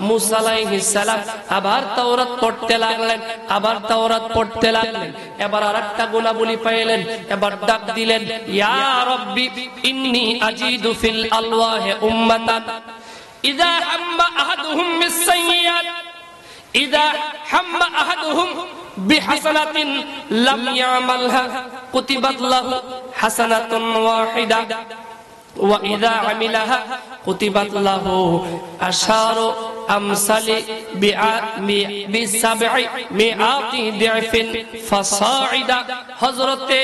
মুসা আলাইহিস সালাম আবার তাওরাত পড়তে লাগলেন, আবার তাওরাত পড়তে লাগলেন। এবার আরেকটা গুণাবলী পাইলেন, এবার ডাক দিলেন ইয়া রাব্বি ইন্নী আজিদু ফিল আলওয়াহি উম্মাতান ইযা হাম্মা আহাদুহুম বিস-সাইয়্যাত ইযা হাম্মা আহাদুহুম বিহাসানাতিন লাম ইয়ামালহা কুতিবাত লাহু হাসানাতুন ওয়াহিদা ওয়া ইযা আমিলাহা কুতিবাত লাহু আশারু আমসালি বিসাবঈ মিআতি দিফিন ফাসাইদা। হযরতে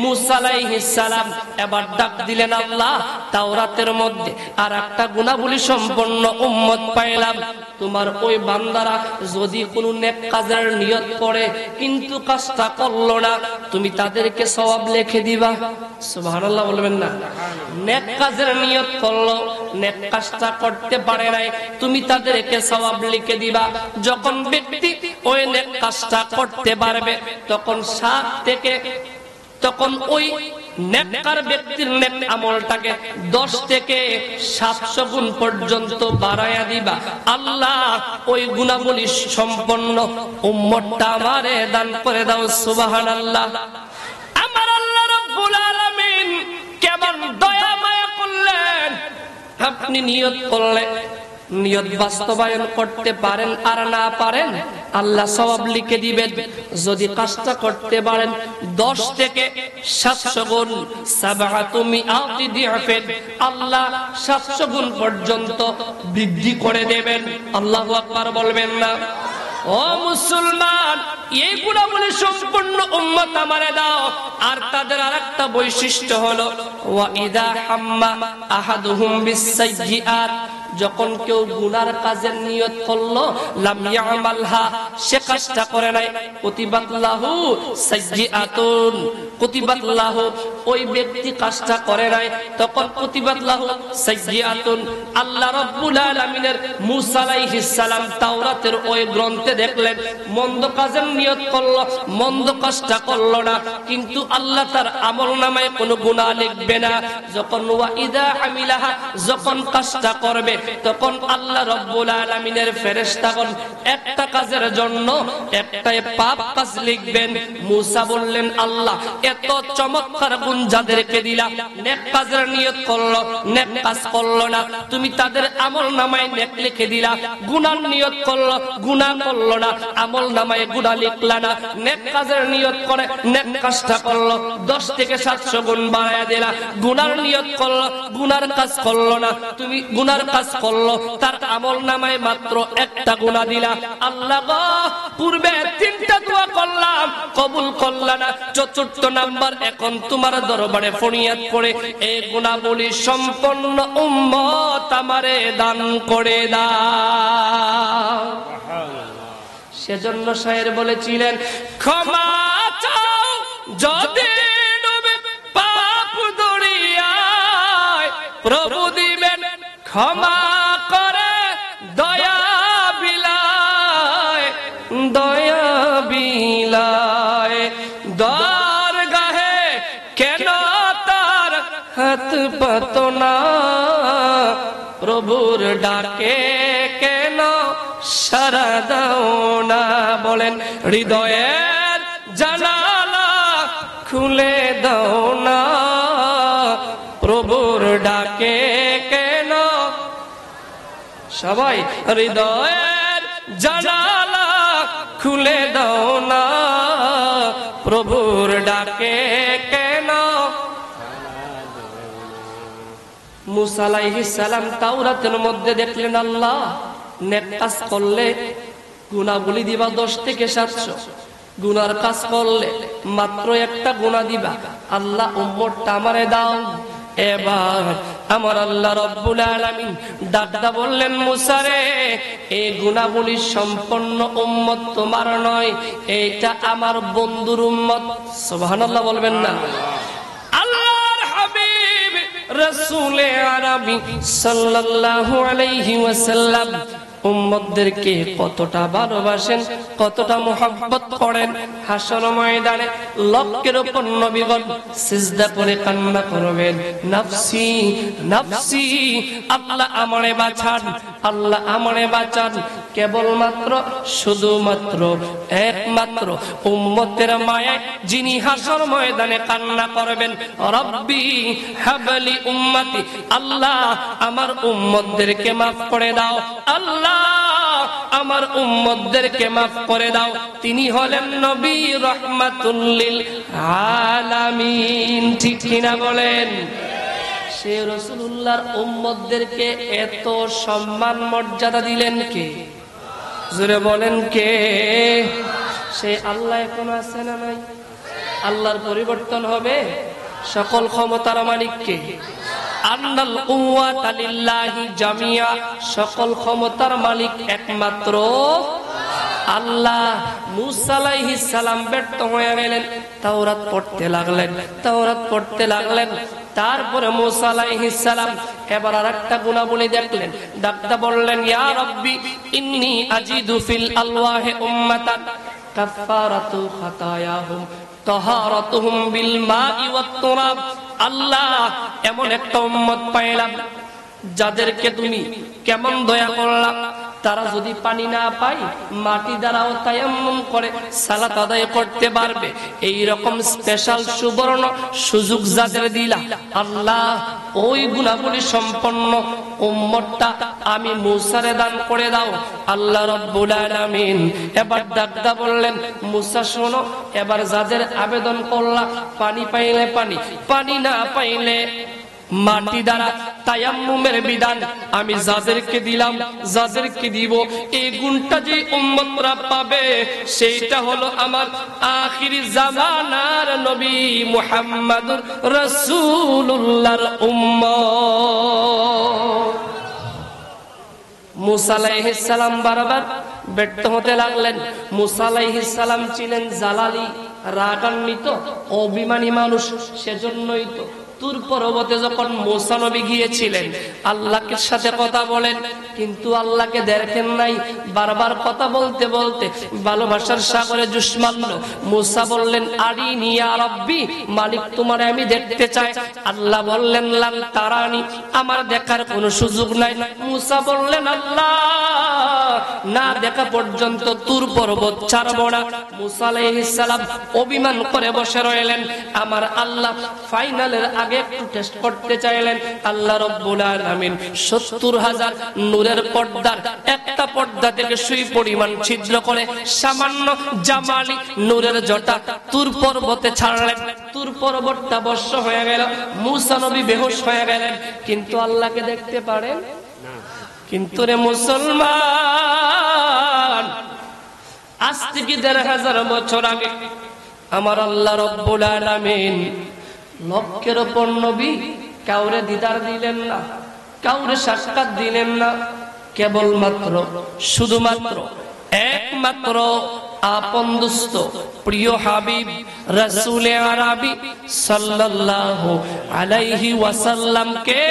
মুসা আলাইহিস সালাম এবার ডাক দিলেন আল্লাহ তাওরাতের মধ্যে আরেকটা গুণাবলী সম্পন্ন উম্মত পাইলাম, তোমার ওই বান্দারা যদি কোনো নেক কাজের নিয়ত করে কিন্তু কাজটা করলো না, তুমি তাদেরকে সওয়াব লিখে দিবা। সুবহানাল্লাহ বলবেন না? নেক কাজের নিয়ত করলো, নেক কাজটা করতে পারে নাই, তুমি তাদেরকে সওয়াব লিখে দিবা। যখন ব্যক্তি ওই নেক কাজটা করতে পারবে তখন ওই নেককার ব্যক্তির নেক আমলটাকে 10 থেকে 700 গুণ পর্যন্ত বাড়ায়া দিবা। আল্লাহ ওই গুণাবলী সম্পন্ন উম্মতটা আমারে দান করে দাও। সুবহানাল্লাহ। আমার আল্লাহ রাব্বুল আলামিন কেমন দয়া মায়া করলেন। আপনি নিয়ত করলে নিয়ত বাস্তবায়ন করতে পারেন আর না পারেন আল্লাহ সওয়াব লিখে দিবেন। যদি কাজটা করতে পারেন 10 থেকে 700 গুণ, 7 মিআতি দিফিন, আল্লাহ 700 গুণ পর্যন্ত বৃদ্ধি করে দেবেন। আল্লাহু আকবার বলবেন না? ও মুসলমান, এই গুণাবলী সম্পূর্ণ উম্মত আমারে দাও। আর তাদের আরেকটা বৈশিষ্ট্য হলো ওয়া ইযা হাম্মা আহাদুহুম বিস-সাইয়্যাত যখন কেউ গুনার কাজের নিয়ত করলো লাম ইয়ামালহা সে কাজটা করে নাই কুতিবাত লাহু সাইয়্যাতুন কুতিবাত লাহু ওই ব্যক্তি কাজটা করে নাই তখন কুতিবাত লাহু সাইয়্যাতুন আল্লাহ রাব্বুল আলামিনের মূসা আলাইহিস সালাম তাওরাতের ওই গ্রন্থে দেখলেন মন্দ কাজের নিয়ত করলো মন্দ কাজটা করলো না কিন্তু আল্লাহ তার আমলনামায় কোনো গুনাহ লিখবে না যখন ওয়া ইদা আমিলাহা যখন কাজটা করবে তখন আল্লাহ রাব্বুল আলামিনের ফেরেশতাগণ একটা কাজের জন্য একটা পাপ কাজ লিখবেন মূসা বললেন আল্লাহ এত চমৎকার গুণ যাদেরকে দিলা নেক কাজের নিয়ত করলো নেক কাজ করলো না তুমি তাদের আমলনামায় নেক লিখে দিলা গুনার নিয়ত করলো গুনাহ করলো না আমলনামায় গুনাহ লিখলা না নেক কাজের নিয়ত করে নেক কাজটা করলো 10 থেকে 700 গুণ বাড়ায়া দিলা গুনার নিয়ত করলো গুনার কাজ করলো না তুমি গুনার কাজ করলো তার আমলনামায় মাত্র একটা গুনাহ দিলা আল্লাহ গো পূর্বে 3টা দোয়া করলাম কবুল করলা না চতুর্থ নাম্বার এখন তোমার দরবারে ফরিয়াদ করে এই গুনাহগুলি সম্পন্ন উম্মত আমারে দান করে দাও সেজন্য শায়ের বলেছিলেন ক্ষমা চাও যদি ডুবে পাপ দরিয়ায় প্রভু দিবেন ক্ষমা করে দয়া বিলায় দরগাহে কেন তার হাত পাতো না প্রভুর ডাকে কেন সারা দাও না বলেন হৃদয়ের জানালা খুলে দাও না প্রভুর ডাকে কেন সবাই হৃদয়ের জানালা খুলে দাও না প্রভুর ডাকে কেন মূসা আলাইহিস সালাম তাওরাতের মধ্যে দেখলেন আল্লাহ নেক কাজ করলে গুনাহগুলি দিবা 10 থেকে 700 গুনার কাজ করলে মাত্র একটা গুনাহ দিবা আল্লাহ উম্মতটা আমারে দাও এবার আমার আল্লাহ রাব্বুল আলামিন ডাকদা বললেন মূসা রে এই গুনাহগুলি সম্পন্ন উম্মত তোমার নয় এটা আমার বন্ধুর উম্মত সুবহানাল্লাহ বলবেন না আল্লাহর হাবিব রাসূলে আরবি সাল্লাল্লাহু আলাইহি ওয়াসাল্লাম উম্মতদেরকে কতটা ভালোবাসেন কতটা মোহাব্বত করেন হাসর ময়দানে লক্ষের উপর নবীগণ সিজদা করে কান্না করবেন নফসি নফসি আল্লাহ আমারে বাঁচান আল্লাহ আমারে বাঁচান কেবলমাত্র শুধুমাত্র একমাত্র উম্মতের মায়ায় যিনি হাসর ময়দানে কান্না করবেন রব্বি হাবলি উম্মতি আল্লাহ আমার উম্মতদেরকে মাফ করে দাও আল্লাহ আমার উম্মতদেরকে মাফ করে দাও তিনি হলেন নবী রাহমাতুল লিল আলামিন ঠিক কিনা বলেন সে রাসূলুল্লাহর উম্মতদেরকে এত সম্মান মর্যাদা দিলেন কে জোরে বলেন কে সে আল্লাহ এখন আছে না নাই আল্লাহর পরিবর্তন হবে সকল ক্ষমতার মালিক কে আন্নাল কুওয়াতা লিল্লাহি জামিয়া সকল ক্ষমতার মালিক একমাত্র আল্লাহ মূসা আলাইহিস সালাম ব্যর্থ হয়ে গেলেন তাওরাত পড়তে লাগলেন তারপরে মূসা আলাইহিস সালাম এবার আরেকটা গুনাহবলী দেখলেন ডাকতে বললেন ইয়া রাব্বি ইন্নী আজিদু ফিল আলওয়াহি উম্মাতান কাফারাতু খাতায়াহুম তাহারাতুহুম বিল মাই ওয়াত তুরাব আল্লাহ এমন একটা উম্মত পাইলাম যাদেরকে তুমি কেমন দয়া করলা তারা যদি পানি না পায় মাটি দ্বারাও তায়াম্মুম করে সালাত আদায় করতে পারবে এই রকম স্পেশাল সুবর্ণ সুযোগ যাদের দিলা আল্লাহ ওই গুনাহগুলি সম্পন্ন উম্মতটা আমি মূসারে দান করে দাও আল্লাহ রাব্বুল আলামিন এবার ডাকদা বললেন মূসা শোনো এবার যাদের আবেদন করলা পানি পাইলে পানি না পাইলে মাটি দ্বারা তায়াম্মুমের বিধান আমি যাদেরকে দিলাম যাদেরকে দিব এই গুণটা যে উম্মতরা পাবে সেইটা হলো আমার আখিরি জামানার নবী মুহাম্মদুর রাসূলুল্লাহর উম্মত মুসা আলাইহিস সালাম বারবার ব্যর্থ হতে লাগলেন। মুসা আলাইহিস সালাম ছিলেন জালালি, রাগান্বিত, অভিমানী মানুষ। সেজন্যই তো তুর পর্বতে যখন মুসা নবী গিয়েছিলেন আল্লাহর সাথে কথা বলেন, কিন্তু আল্লাহকে দেখেন নাই। বারবার কথা বলতে বলতে ভালোবাসার সাগরে জুস মারল। মুসা বললেন, আরিনি ইয়া রাব্বি, মালিক তোমারে আমি দেখতে চাই। আল্লাহ বললেন, লান তারানি, আমার দেখার কোনো সুযোগ নাই। মুসা বললেন, আল্লাহ না দেখা পর্যন্ত তুর পর্বত ছাড়ব না। মুসা আলাইহিস সালাম অভিমান করে বসে রইলেন। আমার আল্লাহ ফাইনালের আগে একটু টেস্ট করতে চাইলেন। আল্লাহ রাব্বুল আলামিন ৭০,০০০ নূরের পর্দার একটা পর্দা থেকে সুই পরিমাণ ছিদ্র করে সামান্য জামালি নূরের জটা তুর পর্বতে ছাড়লেন। তুর পর্বতটা বর্ষ হয়ে গেল, মুসা নবী বেহুশ হয়ে গেলেন। কিন্তু আল্লাহকে দেখতে পারেন না। কিন্তু রে মুসলমান, আজ থেকে ১৫০০ বছর আগে আমার আল্লাহ রাব্বুল আলামিন লক্ষের উপর নবী কাউরে দিদার দিলেন না, কাউরে সাক্ষাৎ দিলেন না। কেবলমাত্র শুধুমাত্র একমাত্র আপন দোস্ত প্রিয় হাবিব রাসূলে আরবি সাল্লাল্লাহু আলাইহি ওয়াসাল্লামকে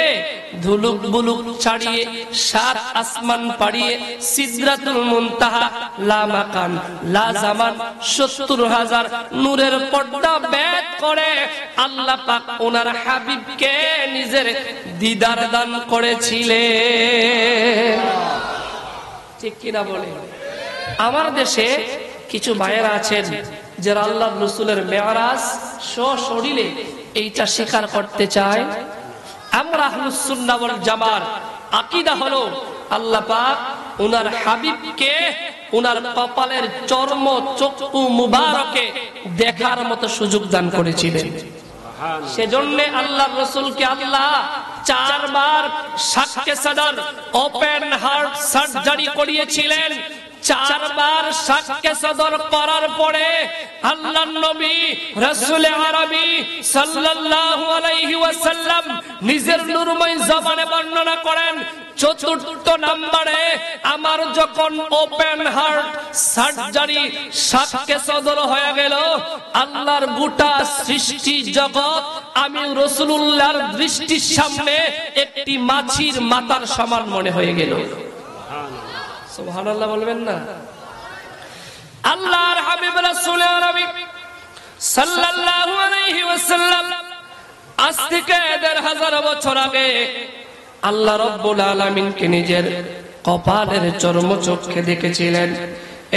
ধুলুক বুলুক ছাড়িয়ে ৭ আসমান পাড়িয়ে সিদরাতুল মুনতাহা লা মাকান লা জামান ৭০,০০০ নূরের পর্দা ভেদ করে আল্লাহ পাক ওনার হাবিবকে নিজের দিদার দান করেছিলেন। ঠিক কিনা বলে? আমার দেশে কিছু ভাইয়েরা আছেন যারা আল্লাহর রাসূলের মেরাজ সশরীরে এইটা স্বীকার করতে চায়। আমরা আহলুস সুন্নাহ ওয়াল জামার আকীদা হলো আল্লাহ পাক ওনার হাবিবকে ওনার কপালের চর্ম চক্ষু মুবারকে দেখার মতো সুযোগ দান করেছিলেন। সেজন্য আল্লাহর রাসূলকে আল্লাহ ৪ বার শাক্কে সদর ওপেন হার্ট সার্জারি করিয়েছিলেন। ৪ বার শাক্কে সদর করার পরে আল্লাহর নবী রাসূলে আরবি সাল্লাল্লাহু আলাইহি ওয়াসাল্লাম নিজের নূরময় জবানে বর্ণনা করেন, ৪র্থ নম্বরে আমার যখন ওপেন হার্ট সার্জারি শাক্কে সদর হয়ে গেল, আল্লাহর গোটা সৃষ্টি জগৎ আমি রাসূলুল্লাহর দৃষ্টির সামনে একটি মাছির মাথার সমান মনে হয়ে গেল। সুবহানাল্লাহ বলবেন না? আল্লাহর হাবিব রাসূল আরবি সাল্লাল্লাহু আলাইহি ওয়াসাল্লাম আজ থেকে ১৫০০ বছর আগে আল্লাহ রাব্বুল আলামিনকে নিজের কপালের চর্ম চক্ষে দেখেছিলেন।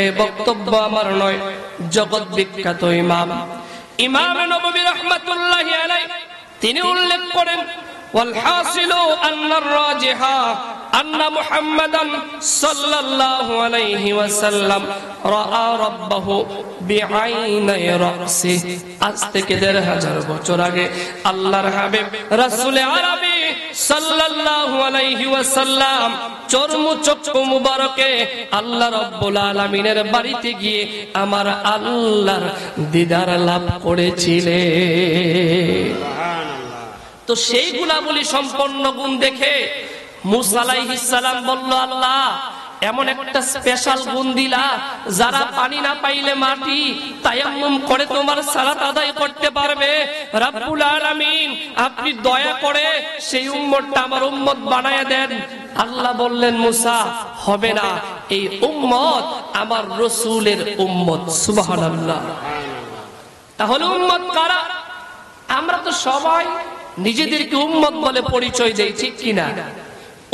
এই বক্তব্য আমার নয়, জগৎ বিখ্যাত ইমাম নববী রাহমাতুল্লাহি আলাইহি তিনি উল্লেখ করেন, والحاصل أن الراجح أن محمدا صلى الله عليه وسلم رأى ربه بعيني رأسه। আজ থেকে ১৫০০ বছর আগে আল্লাহর হাবিব রাসূল আরবি সাল্লাল্লাহু আলাইহি ওয়াসাল্লাম চর্ম চক্ষু মুবারকে আল্লাহ রাব্বুল আলামিনের বাড়িতে গিয়ে আমার আল্লাহর দিদার লাভ করেছিলেন। তো সেই গুণাবলী সম্পন্ন গুণ দেখে মুসা আলাইহিস সালাম বলল, আল্লাহ এমন একটা স্পেশাল গুণ দিলা যারা পানি না পাইলে মাটি তায়াম্মুম করে তোমার সালাত আদায় করতে পারবে। রব্বুল আলামিন আপনি দয়া করে সেই উম্মতটা আমার উম্মত বানায়া দেন। আল্লাহ বললেন, মুসা হবে না, এই উম্মত আমার রাসূলের উম্মত। সুবহানাল্লাহ। তাহলে উম্মত কারা? আমরা তো সবাই নিজেদেরকে উম্মত বলে পরিচয় দেই, ঠিক কিনা?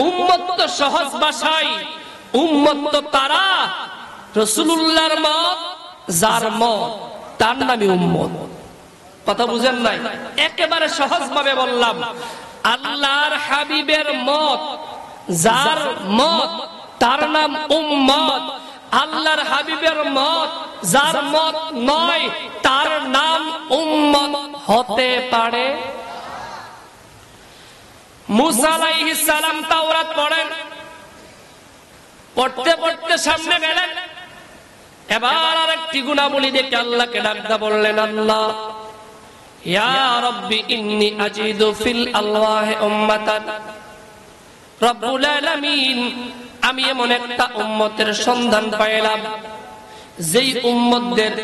উম্মত তো সহজ ভাষায় উম্মত তো তারা রাসূলুল্লাহর মত যার মত তার নামই উম্মত। কথা বুঝেন নাই? একেবারে সহজ ভাবে বললাম, আল্লাহর হাবিবের মত যার মত তার নাম উম্মত। আল্লাহর হাবিবের মত যার মত নয় তার নাম উম্মত হতে পারে। মুসা আলাইহিস সালাম তাওরাত পড়েন, পড়তে পড়তে সামনে গেলেন। এবার আরেকটি গুণাবলী দেখে আল্লাহকে ডাকতে বললেন, আল্লাহ ইয়া রাব্বি ইন্নী আজিদু ফিল আলওয়াহি উম্মাতান। রব্বুল আলামিন আমি এমন একটা উম্মতের সন্ধান পাইলাম যেই উম্মতদের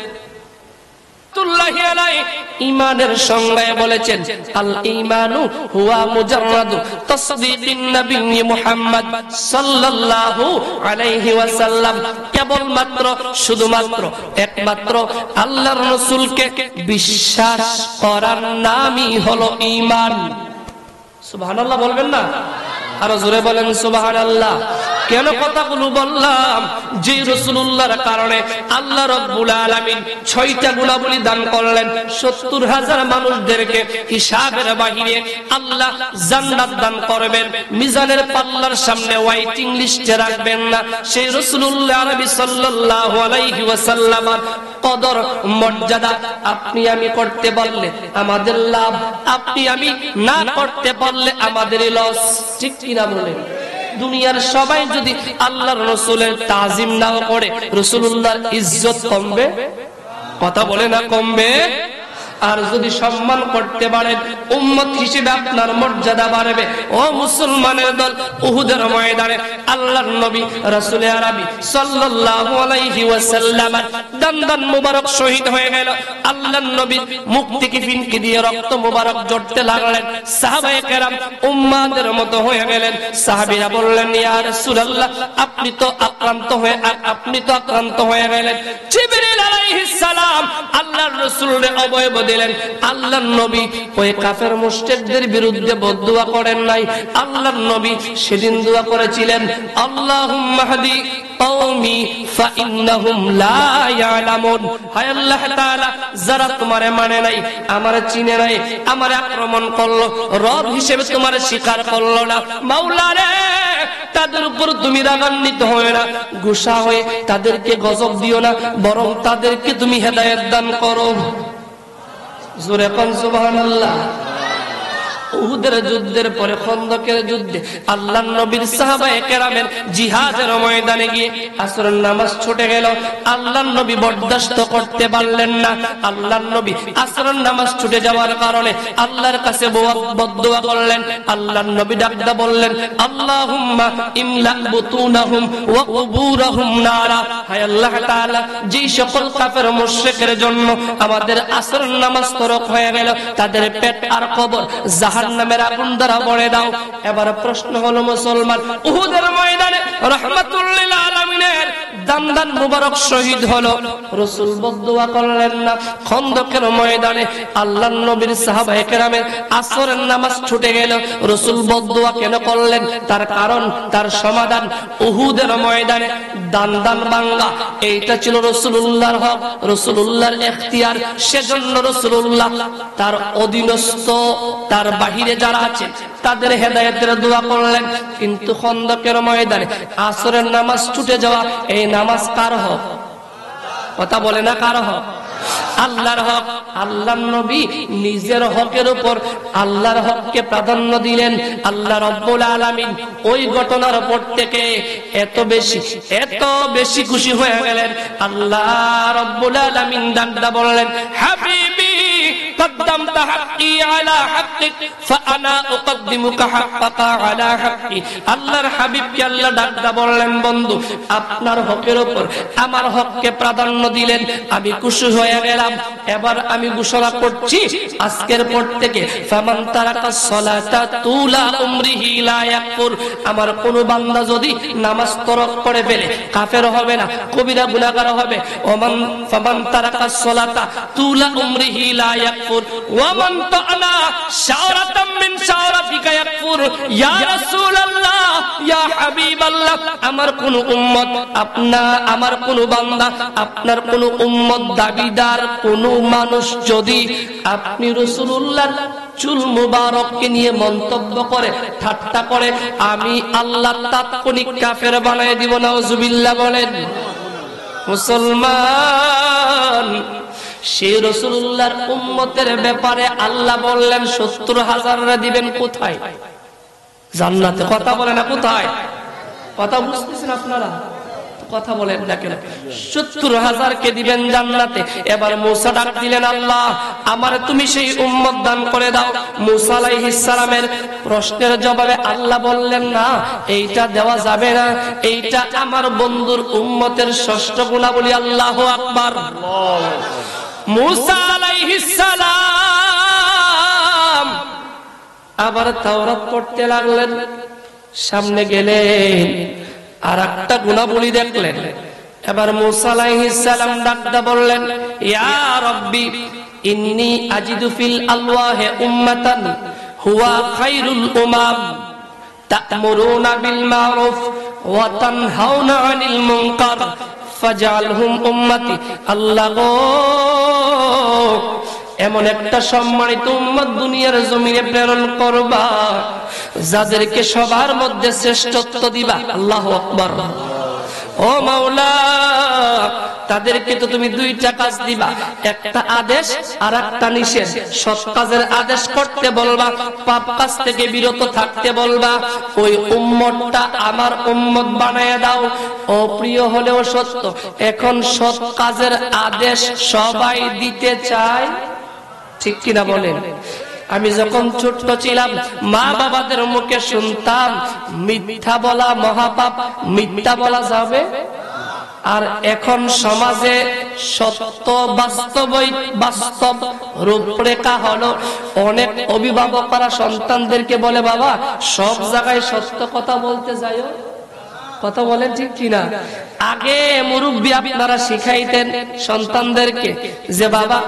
ঈমানের সংজ্ঞায় বলেছেন আল ঈমানু হুয়া মুজাররাদু তাসদীকিন নবী মুহাম্মদ সাল্লাল্লাহু আলাইহি ওয়াসাল্লাম, কেবলমাত্র শুধুমাত্র একমাত্র আল্লাহর রাসূলকে বিশ্বাস করার নামই হলো ঈমান। সুবহানাল্লাহ বলবেন না? আরো জোরে বলেন সুবহানাল্লাহ। কেন কথাগুলো বললাম? যে রাসূলুল্লাহর কারণে আল্লাহ রাব্বুল আলামিন 6টা গুণাবলী দান করলেন। 70,000 মানুষদেরকে হিসাবের বাহিরে আল্লাহ জান্নাত দান করবেন, মিজানের পাল্লার সামনে ওয়েটিং লিস্টে রাখবেন না। সেই রাসূলুল্লাহ নবী সাল্লাল্লাহু আলাইহি ওয়াসাল্লামের কদর মর্যাদা আপনি আমি করতে পারলে আমাদের লাভ, আপনি আমি না করতে পারলে আমাদের লস। ঠিক কিনা বলেন? দুনিয়ার সবাই যদি আল্লাহর রাসূলের তাজিম নাও করে রাসূলুল্লাহর ইজ্জত কমবে? কথা বলে না কমবে? আর যদি সম্মান করতে পারেন উম্মত হিসেবে আপনার মর্যাদা বাড়বে। ও মুসলমানের দল, উহুদের ময়দানে আল্লাহর নবী রাসূলে আরবি সাল্লাল্লাহু আলাইহি ওয়াসাল্লাম দান মুবারক শহীদ হয়ে গেল। আল্লাহর নবীর মুখ থেকে ফিনকি দিয়ে রক্ত মুবারক ঝরতে লাগলেন। সাহাবায়ে কেরাম উম্মাদের মতো হয়ে গেলেন। সাহাবীরা বললেন, ইয়া রাসূলুল্লাহ, আপনি তো আক্রান্ত হয়ে গেলেন। জিবরিল আলাইহিস সালাম আল্লাহর রাসূলের অবয়ব দিলেন। আল্লাহর নবী ওই কাফের মুশরিকদের বিরুদ্ধে বদদুয়া করেন নাই। আল্লাহর নবী সেদিন দোয়া করেছিলেন, আল্লাহুম্মা হাদি কওমি ফাইন্নাহুম লা ইয়ালামুন। হায় আল্লাহ তাআলা, যারা তোমারে মানে নাই, আমারে চিনে নাই, আমারে আক্রমণ করলো, রব হিসেবে তোমারে স্বীকার করলো না, মাওলা রে, তাদের উপর তুমি রাগান্বিত হয়ে না, গুসা হয়ে তাদেরকে গজব দিও না, বরং তাদেরকে তুমি হেদায়েত দান করো। জোরে কোন সুবহানাল্লাহ। উহুদের যুদ্ধের পরে খন্দকের যুদ্ধে আল্লাহর নবীর সাহাবায়ে কেরামের জিহাদের ময়দানে গিয়ে আসরের নামাজ ছুটে গেল। আল্লাহর নবী বরদাস্ত করতে পারলেন না। আল্লাহর নবী আসরের নামাজ ছুটে যাওয়ার কারণে আল্লাহর কাছে বদদুয়া করলেন। আল্লাহর নবী ডাকদা বললেন, আল্লাহুম্মা ইমলা বুতুনাহুম ওয়া কুবুরহুম নারা। হায় আল্লাহ তাআলা, যেই সকল কাফের মুশরিকের জন্য আমাদের আসরের নামাজ তরক হয়ে গেল, তাদের পেট আর কবর জাহান্নামের আগুন দ্বারা ভরে দাও। এবার প্রশ্ন হলো মুসলমান, উহুদের ময়দানে রাহমাতুল লিল আলামিনের দান মুবারক শহীদ হলো, রাসূল বদদুয়া করলেন না। খন্দকের ময়দানে আল্লাহর নবীর সাহাবায়ে কেরামের আসরের নামাজ ছুটে গেল, রাসূল বদদুয়া কেন করলেন? তার কারণ, তার সমাধান। উহুদের ময়দানে দান বাঙ্গা, এইটা ছিল রাসূলুল্লাহর হক, রাসূলুল্লাহর ইখতিয়ার। সেজন্য রাসূলুল্লাহ তার অধীনস্থ, তার বাহিরে যারা আছেন তাদের হেদায়েতের দোয়া করলেন। কিন্তু খন্দকের ময়দানে আসরের নামাজ ছুটে যাওয়া, এই নামাজ কার হক? কথা বলে না কার হক? আল্লাহর হক। আল্লাহর নবী নিজের হকের উপর আল্লাহর হককে প্রাধান্য দিলেন। আল্লাহ রাব্বুল আলামিন ওই ঘটনার পর থেকে এত বেশি খুশি হয়ে গেলেন। আল্লাহ রাব্বুল আলামিন দাঁড়া বললেন, হাবিবি قدمت حقي على حقك فانا اقدمك حقك على حقي। আল্লাহর হাবিবকে আল্লাহ ডাকদা বললেন, বন্ধু, আপনার হকের উপর আমার হককে প্রাধান্য দিলেন, আমি খুশি হয়ে গেলাম। এবার আমি ঘোষণা করছি, আজকের পর থেকে ফামান তারাকাস সালাতা তুলা উমরিহি লা ইয়াকফুর। আমার কোন বান্দা যদি নামাজ তরক করে ফেলে কাফের হবে না, কবিরা গুনাহগার হবে। ফামান তারাকাস সালাতা তুলা উমরিহি লা ইয়াকফুর ওয়া মান তাআলা শাওরাতাম মিন শাওরাতিকা ইয়াকফুর। ইয়া রাসূলুল্লাহ, ইয়া হাবিবাল্লাহ, আমার কোন উম্মত, আমার কোন বান্দা, আপনার কোন উম্মত দাবিদার কোন মানুষ যদি আপনি রাসূলুল্লাহর চুল মুবারককে নিয়ে মন্তব্য করে, ঠাট্টা করে, আমি আল্লাহ তাৎক্ষণিক কাফের বানায় দিব। নাউজুবিল্লাহ বলেন। মুসলমান, সেই রাসূলুল্লাহর উম্মতের ব্যাপারে আল্লাহ বললেন 70,000 দিবেন কোথায়? জান্নাতে। কথা বলে না কোথায়? কথা বুঝতেছেন আপনারা? কথা বলেন না কেন? 70,000 দিবেন জান্নাতে। এবার মূসা ডাক দিলেন, আল্লাহ আমার তুমি সেই উম্মত দান করে দাও। মূসা আলাইহিস সালামের প্রশ্নের জবাবে আল্লাহ বললেন, না এইটা দেওয়া যাবে না, এইটা আমার বন্ধুর উম্মতের ষষ্ঠ গুণাবলী। আল্লাহু আকবার। মূসা আলাইহিস সালাম আবার তাওরাত পড়তে লাগলেন। সামনে গেলেন, আর একটা গুণাবলী দেখলেন। এবার মূসা আলাইহিস সালাম ডাকতে বললেন, ইয়া রাব্বি ইন্নী আজিদু ফিল আলওয়াহি উম্মাতান হুয়া খায়রুল উমাম তা'মুরুনা বিল মা'রুফ ওয়া তানহাউনা আনিল মুনকার ফাজআলহুম উম্মতি। আল্লাহ গো, এমন একটা সম্মানিত উম্মত দুনিয়ার জমিনে প্রেরণ করবা যাদেরকে সবার মধ্যে শ্রেষ্ঠত্ব দিবা। আল্লাহু আকবার। ও মাওলা, তাদেরকে তো তুমি দুইটা কাজ দিবা, একটা আদেশ আর একটা নিষেধ। সৎ কাজের আদেশ করতে বলবা, পাপ কাজ থেকে বিরত থাকতে বলবা। ওই উম্মতটা আমার উম্মত বানায় দাও। অপ্রিয় হলেও সত্য, এখন সৎ কাজের আদেশ সবাই দিতে চায়, ঠিক কিনা বলেন? আমি যখন ছোট্ট ছিলাম মা বাবাদের মুখে শুনতাম মিথ্যা বলা মহাপাপ, মিথ্যা বলা যাবে। আর এখন সমাজে সত্য বাস্তব রূপরেখা হলো, অনেক অভিভাবকরা সন্তানদেরকে বলে, বাবা সব জায়গায় সত্য কথা বলতে যাইও। কথা বলেন ঠিক কিনা? আগে মুরব্বী আপনারা শিখাইতেন সন্তানদেরকে যে বাবা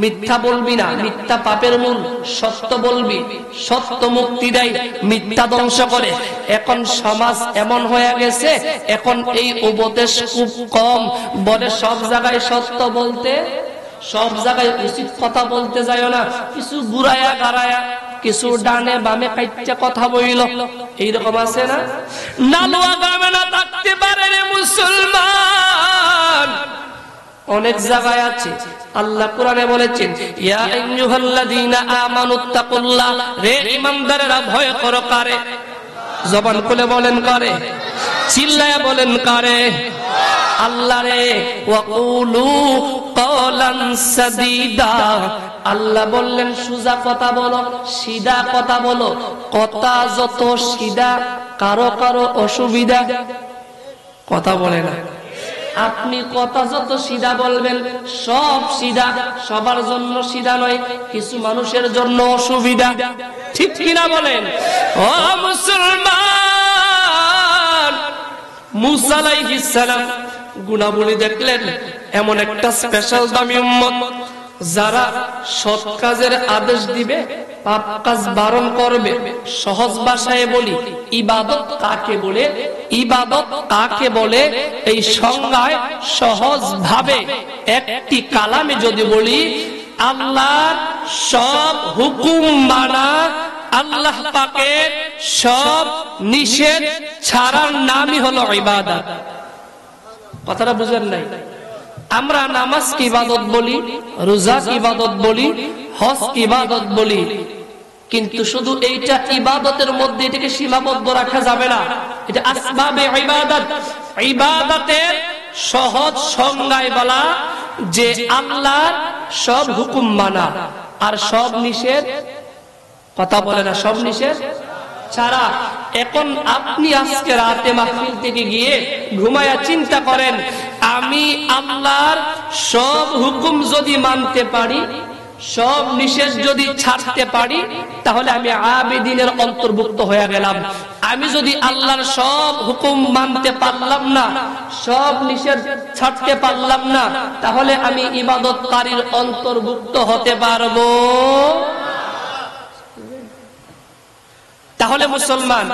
মিথ্যা বলবি না, মিথ্যা পাপের মূল, সত্য বলবি, সত্য মুক্তি দেয়, মিথ্যা ধ্বংস করে। এখন সমাজ এমন হয়ে গেছে, এখন এই উপদেশ খুব কম বলে, সব জায়গায় সত্য বলতে, সব জায়গায় উচিত কথা বলতে যায় না, কিছু ঘুরায়া গাড়ায়া, কিছু ডানে বামে কাইটটা কথা বইল, এইরকম আছে না? নালুয়া গ্রামে না থাকতে পারে রে মুসলমান, অনেক জায়গায় আছে। আল্লাহ কোরআনে বলেছেন, ইয়া আইয়ুহাল্লাযীনা আমানুত্তাকুল্লাহ, রে ঈমানদারেরা ভয় করো কারে? জবান খুলে বলেন কারে? চিল্লায়া বলেন কারে? আল্লাহ রে। ওয়াকুলু কওলান সাদীদা, আল্লাহ বললেন সোজা কথা বলো, সিধা কথা বলো। কথা যত সিধা, কারো কারো অসুবিধা, কথা বলে না। আপনি কথা যত সিধা বলবেন, সব সিধা, সবার জন্য সিধা নয়, কিছু মানুষের জন্য অসুবিধা, ঠিক কিনা বলেন? ও মুসলমান, মূসা আলাইহিস সালাম গুণাবলী দেখলেন, এমন একটা স্পেশাল দামি উম্মত যারা সৎ কাজের আদেশ দিবে, পাপ কাজ বারণ করবে। সহজ ভাষায় বলি, ইবাদত কাকে বলে? ইবাদত কাকে বলে এই সংজ্ঞায় সহজ ভাবে একটি কালামে যদি বলি, আল্লাহর সব হুকুম মানা, আল্লাহ পাকের সব নিষেধ ছাড়ার নামই হলো ইবাদত। কথাটা বুঝেন নাই? আমরা নামাজ কি ইবাদত বলি, রোজা কি ইবাদত বলি, হজ কি ইবাদত বলি, কিন্তু শুধু এইটা ইবাদতের মধ্যে এটাকে সীমাবদ্ধ রাখা যাবে না। এটা আসবাবে ইবাদত। ইবাদতের সহজ সংজ্ঞায় বলা যে আল্লাহর সব হুকুম মানা আর সব নিষেধ, কথা বলে না, সব নিষেধ ছাড়া। এখন আপনি আজকে রাতে মাহফিল থেকে গিয়ে ঘুমায়া চিন্তা করেন, আমি আল্লাহর সব হুকুম যদি মানতে পারি, সব নিষেধ যদি ছাড়তে পারি, তাহলে আমি আবেদিনের অন্তর্ভুক্ত হয়ে গেলাম। আমি যদি আল্লাহর সব হুকুম মানতে পারলাম না, সব নিষেধ ছাড়তে পারলাম না, তাহলে আমি ইবাদতকারীর অন্তর্ভুক্ত হতে পারবো? তাহলে মুসলমান,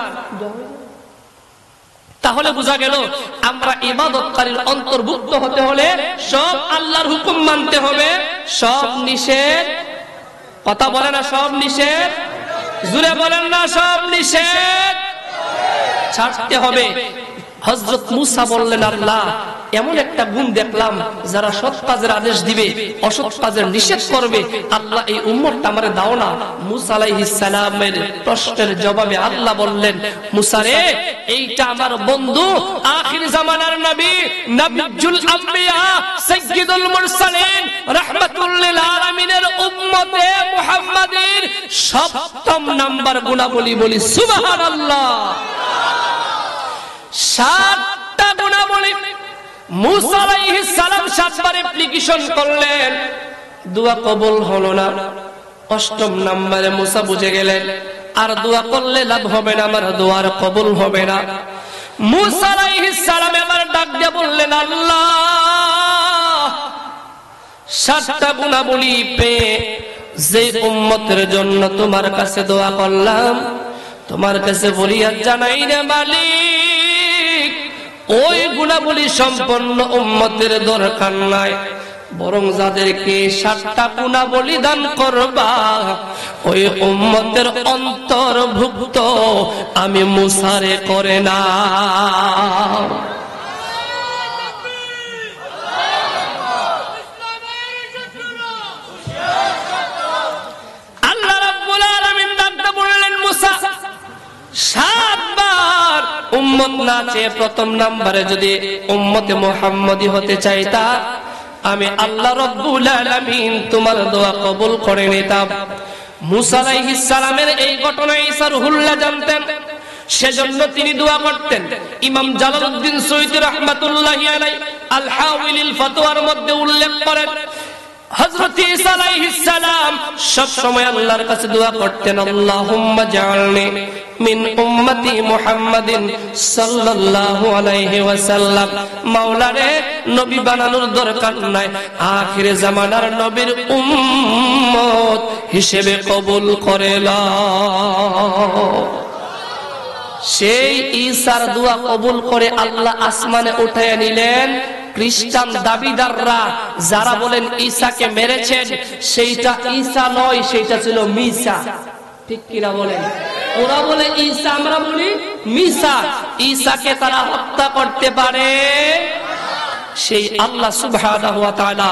তাহলে বোঝা গেল আমরা ইবাদতকারীর অন্তর্ভুক্ত হতে হলে সব আল্লাহর হুকুম মানতে হবে, সব নিষেধ, কথা বলে না, সব নিষেধ, জুড়ে বলেন না, সব নিষেধ ছাড়তে হবে। হযরত মূসা বললেন, আল্লাহ এমন একটা গুণ দেখলাম, যারা সৎ কাজের আদেশ দিবে, অসৎ কাজের নিষেধ করবে, আল্লাহ এই উম্মতটা আমারে দাও না। মুসা আলাইহিস সালামের প্রশ্নের জবাবে আল্লাহ বললেন, মুসা রে, এইটা আমার বন্ধু, আখির জামানার নবী, নবিয়্যুল আম্বিয়া, সাইয়্যিদুল মুরসালিন, রাহমাতুল লিল আলামিনের উম্মতে মুহাম্মাদীর সপ্তম নাম্বার গুণাবলী বলি সুবহানাল্লাহ। 7টা গুণাবলী মুসা আলাইহিস সালাম 7 বার অ্যাপ্লিকেশন করলেন, দোয়া কবুল হলো না। 8ম নম্বরে মুসা বুঝে গেলেন আর দোয়া করলে লাভ হবে না, আমার দোয়ার কবুল হবে না। মুসা আলাইহিস সালাম এবার ডাক দিয়ে বললেন, আল্লাহ, 7টা গুণাবলী পেয়ে যে উম্মতের জন্য তোমার কাছে দোয়া করলাম, তোমার কাছে ফরিয়াদ জানাই রে মালিক, ওই গুণাবলী সম্পন্ন উম্মতের দরকার নাই, বরং যাদেরকে 7টা গুণাবলী দান করবা, ওই উম্মতের অন্তর্ভুক্ত আমি মুসারে করে না। আল্লাহ রাব্বুল আলামিন ডাকতে বললেন, মুসা, 7 বার উম্মত না চেয়ে 1ম নম্বরে যদি উম্মতে মুহাম্মদী হতে চাইতা, আমি আল্লাহ রাব্বুল আলামিন তোমার দোয়া কবুল করে নিতাম। মুসা আলাইহিস সালামের এই ঘটনা ঈসা রুহুল্লাহ জানতেন, সেজন্য তিনি দোয়া করতেন। ইমাম জালালউদ্দিন সৈয়দী রাহমাতুল্লাহি আলাইহি আল হাওয়াইলিল ফাতওয়ার মধ্যে উল্লেখ করেন, হযরত ঈসা আলাইহিস সালাম সব সময় আল্লাহর কাছে দোয়া করতেন, আল্লাহুম্মা জাআলনি মিন উম্মতি মুহাম্মাদিন সাল্লাল্লাহু আলাইহি ওয়াসাল্লাম। মাওলা রে, নবী বানানোর দরকার নাই, আখিরে জামানার নবীর উম্মত হিসেবে কবুল করে নাও। সেই ঈসার দোয়া কবুল করে আল্লাহ আসমানে উঠায় নিলেন। খ্রিস্টান দাবিদাররা যারা বলেন ঈসাকে মেরেছেন, সেইটা ঈসা নয়, সেইটা ছিল মিসা। ঠিক কিনা বলেন? ওরা বলে ঈসা, আমরা বলি মিসা। ঈসাকে তারা হত্যা করতে পারে। সেই আল্লাহ সুবহানাহু ওয়া তাআলা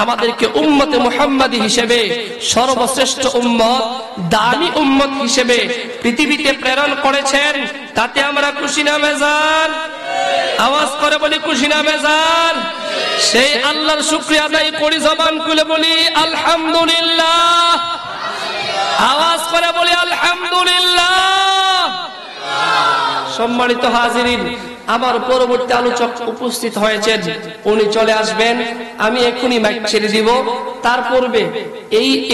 আমাদেরকে উম্মতে মুহাম্মাদী হিসেবে, সর্বশ্রেষ্ঠ উম্মত, দামি উম্মত হিসেবে পৃথিবীতে প্রেরণ করেছেন। তাতে আমরা খুশি না বেজার? আওয়াজ করে বলি খুশি না বেজার? সেই আল্লাহর শুকরিয়া আদায় করি, জবান খুলে বলি আলহামদুলিল্লাহ। আওয়াজ করে বলি আলহামদুলিল্লাহ। সম্মানিত হাজিরিন, আমার পরবর্তী আলোচক উপস্থিত হয়েছেন, উনি চলে আসবেন, আমি এখনই মাইক ছেড়ে দিব। তার পূর্বে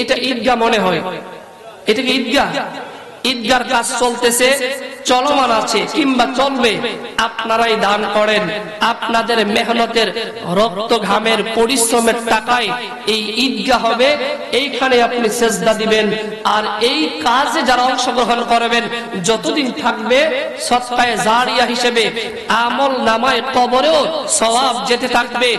এটা ঈদগাহ মনে হয়, এটা কি ঈদগাহ? ঈদগাহর কাজ চলতেছে, চলমান আছে কিংবা চলবে। আপনারাই দান করেন, আপনাদের মেহনতের, রক্ত ঘামের, পরিশ্রমের টাকায় এই ঈদগাহ হবে। এইখানে আপনি সেজদা দিবেন, আর এই কাজে যারা অংশগ্রহণ করবেন, যতদিন থাকবে সদকায়ে জারিয়া হিসেবে আমল নামায় কবরেও সওয়াব যেতে থাকবে।